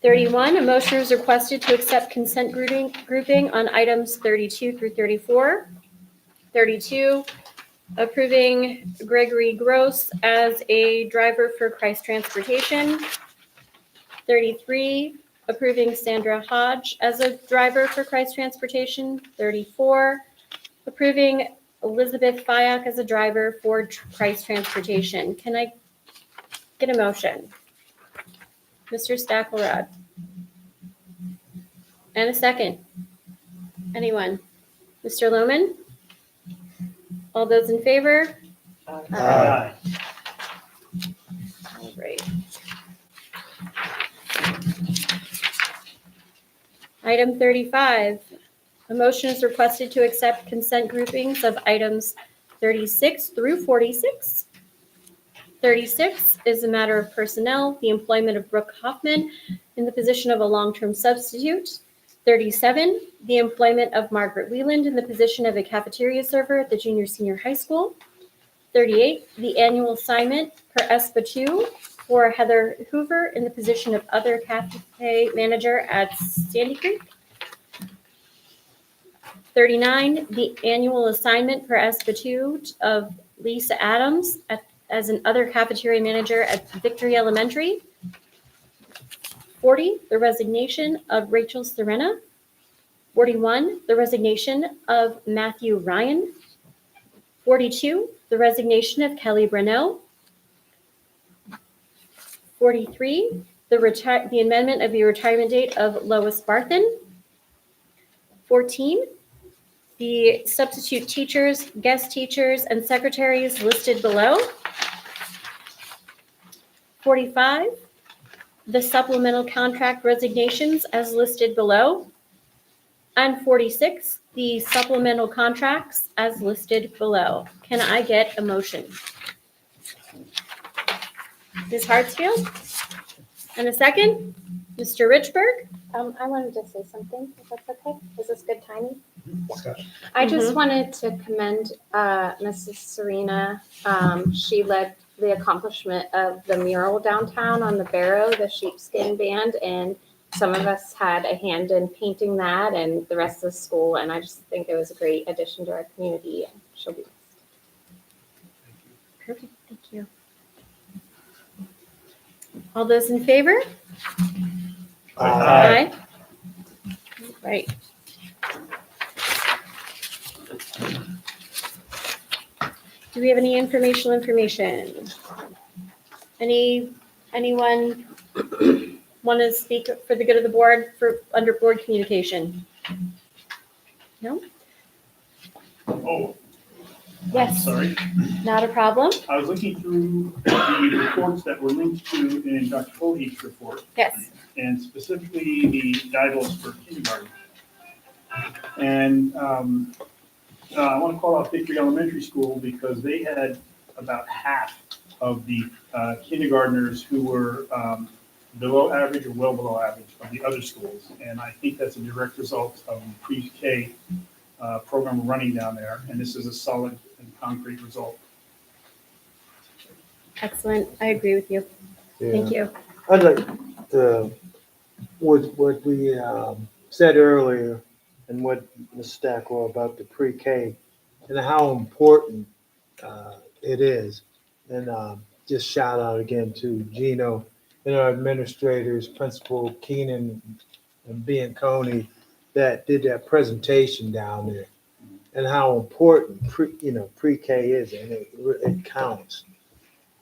Speaker 5: 31, a motion is requested to accept consent grouping on items 32 through 34. 32, approving Gregory Gross as a driver for Christ Transportation. 33, approving Sandra Hodge as a driver for Christ Transportation. 34, approving Elizabeth Fyack as a driver for Christ Transportation. Can I get a motion? Mr. Stackelrod. And a second. Anyone? Mr. Lohman? All those in favor?
Speaker 3: Aye.
Speaker 5: All right. Item 35, a motion is requested to accept consent groupings of items 36 through 46. 36 is a matter of personnel, the employment of Brooke Hoffman in the position of a long-term substitute. 37, the employment of Margaret Wieland in the position of a cafeteria server at the junior-senior high school. 38, the annual assignment per ESPA 2 for Heather Hoover in the position of other cafe manager at Sandy Creek. 39, the annual assignment per ESPA 2 of Lisa Adams as an other cafeteria manager at Victory Elementary. 40, the resignation of Rachel Serena. 41, the resignation of Matthew Ryan. 42, the resignation of Kelly Brunel. 43, the amendment of the retirement date of Lois Barthen. 14, the substitute teachers, guest teachers, and secretaries listed below. 45, the supplemental contract resignations as listed below. And 46, the supplemental contracts as listed below. Can I get a motion? Ms. Hartsfield? And a second? Mr. Richburg?
Speaker 11: I wanted to say something, if that's okay. Is this good timing? I just wanted to commend Mrs. Serena. She led the accomplishment of the mural downtown on the Barrow, the sheepskin band, and some of us had a hand in painting that and the rest of the school, and I just think it was a great addition to our community. She'll be missed.
Speaker 5: Perfect, thank you. All those in favor? Aye. Right. Do we have any information? Anyone want to speak for the good of the board for under board communication? No?
Speaker 3: Oh,
Speaker 5: Yes.
Speaker 3: sorry.
Speaker 5: Not a problem?
Speaker 3: I was looking through the reports that were linked to in Dr. Fohe's report,
Speaker 5: Yes.
Speaker 3: and specifically the guidelines for kindergarten. And I want to call out Victory Elementary School because they had about half of the kindergartners who were below average or well below average of the other schools. And I think that's a direct result of the pre-K program we're running down there. And this is a solid and concrete result.
Speaker 5: Excellent. I agree with you. Thank you.
Speaker 14: I'd like to, what we said earlier and what Ms. Stackwell about the pre-K and how important it is. And just shout out again to Gino and our administrators, Principal Keenan and Bianconi that did that presentation down there and how important pre-K is, and it counts.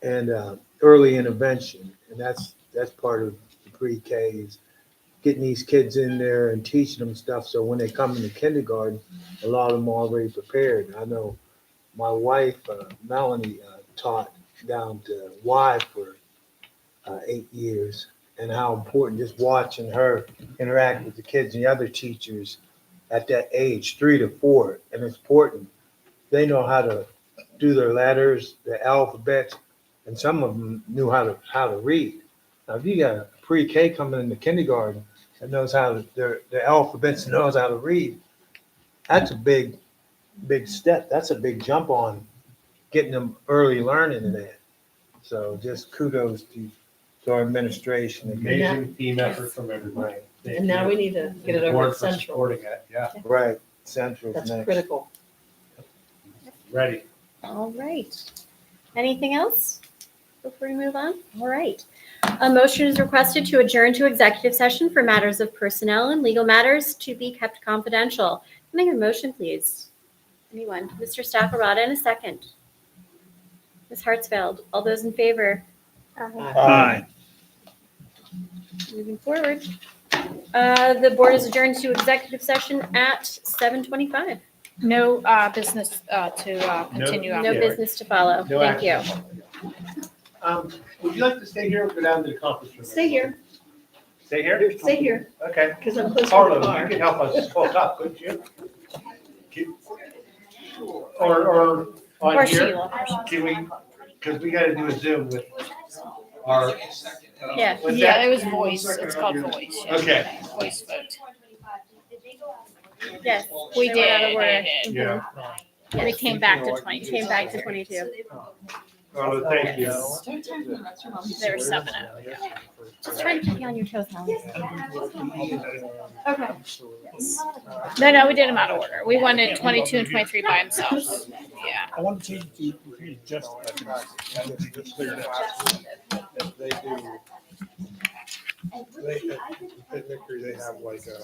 Speaker 14: And early intervention, and that's part of the pre-K is getting these kids in there and teaching them stuff so when they come into kindergarten, a lot of them are already prepared. I know my wife, Melanie, taught down to Y for 8 years, and how important just watching her interact with the kids and the other teachers at that age, 3 to 4, and it's important. They know how to do their letters, the alphabet, and some of them knew how to read. Now, if you got a pre-K coming into kindergarten that knows how to, their alphabets and knows how to read, that's a big step. That's a big jump on getting them early learning in that. So just kudos to our administration.
Speaker 4: Amazing team effort from everybody. Thank
Speaker 1: And now
Speaker 4: you.
Speaker 1: we need to get it
Speaker 4: And the
Speaker 1: over
Speaker 4: board
Speaker 1: at
Speaker 4: for
Speaker 1: Central.
Speaker 4: supporting it, yeah.
Speaker 14: Right, Central's
Speaker 1: That's
Speaker 14: next.
Speaker 1: critical.
Speaker 4: Ready.
Speaker 5: All right. Anything else before we move on? All right. A motion is requested to adjourn to executive session for matters of personnel and legal matters to be kept confidential. Can I get a motion, please? Anyone? Mr. Stackelrod, in a second. Ms. Hartsfeld, all those in favor?
Speaker 3: Aye.
Speaker 5: Moving forward. The board is adjourned to executive session at 7:25.
Speaker 13: No business to continue
Speaker 5: No
Speaker 13: after.
Speaker 5: business to follow.
Speaker 4: No
Speaker 5: Thank you.
Speaker 4: action. Would you like to stay here or go down to the conference room?
Speaker 1: Stay here,
Speaker 4: Stay here?
Speaker 1: stay here,
Speaker 4: Okay.
Speaker 1: because I'm close to the
Speaker 4: Harlan,
Speaker 1: car.
Speaker 4: you could help us talk up, couldn't you? Or
Speaker 13: Or
Speaker 4: on here?
Speaker 13: Sheila.
Speaker 4: Can we, because we gotta do a Zoom with our.
Speaker 5: Yeah.
Speaker 4: what's
Speaker 13: Yeah,
Speaker 4: that?
Speaker 13: it was voice. It's called voice. Yeah.
Speaker 4: Okay.
Speaker 13: Voice vote.
Speaker 5: Yes.
Speaker 13: We
Speaker 5: they went out of
Speaker 13: did.
Speaker 5: order.
Speaker 13: They did.
Speaker 4: Yeah.
Speaker 13: We came back to
Speaker 5: We
Speaker 13: 22.
Speaker 5: came back to 22.
Speaker 4: Oh, thank you.
Speaker 13: There were 7
Speaker 5: Just trying to keep you on your toes, Helen. Okay.
Speaker 13: No, we did them out of order. We wanted 22 and 23 by themselves. Yeah.
Speaker 3: I want to change it to just.
Speaker 15: They do. They, at Victory, they have like a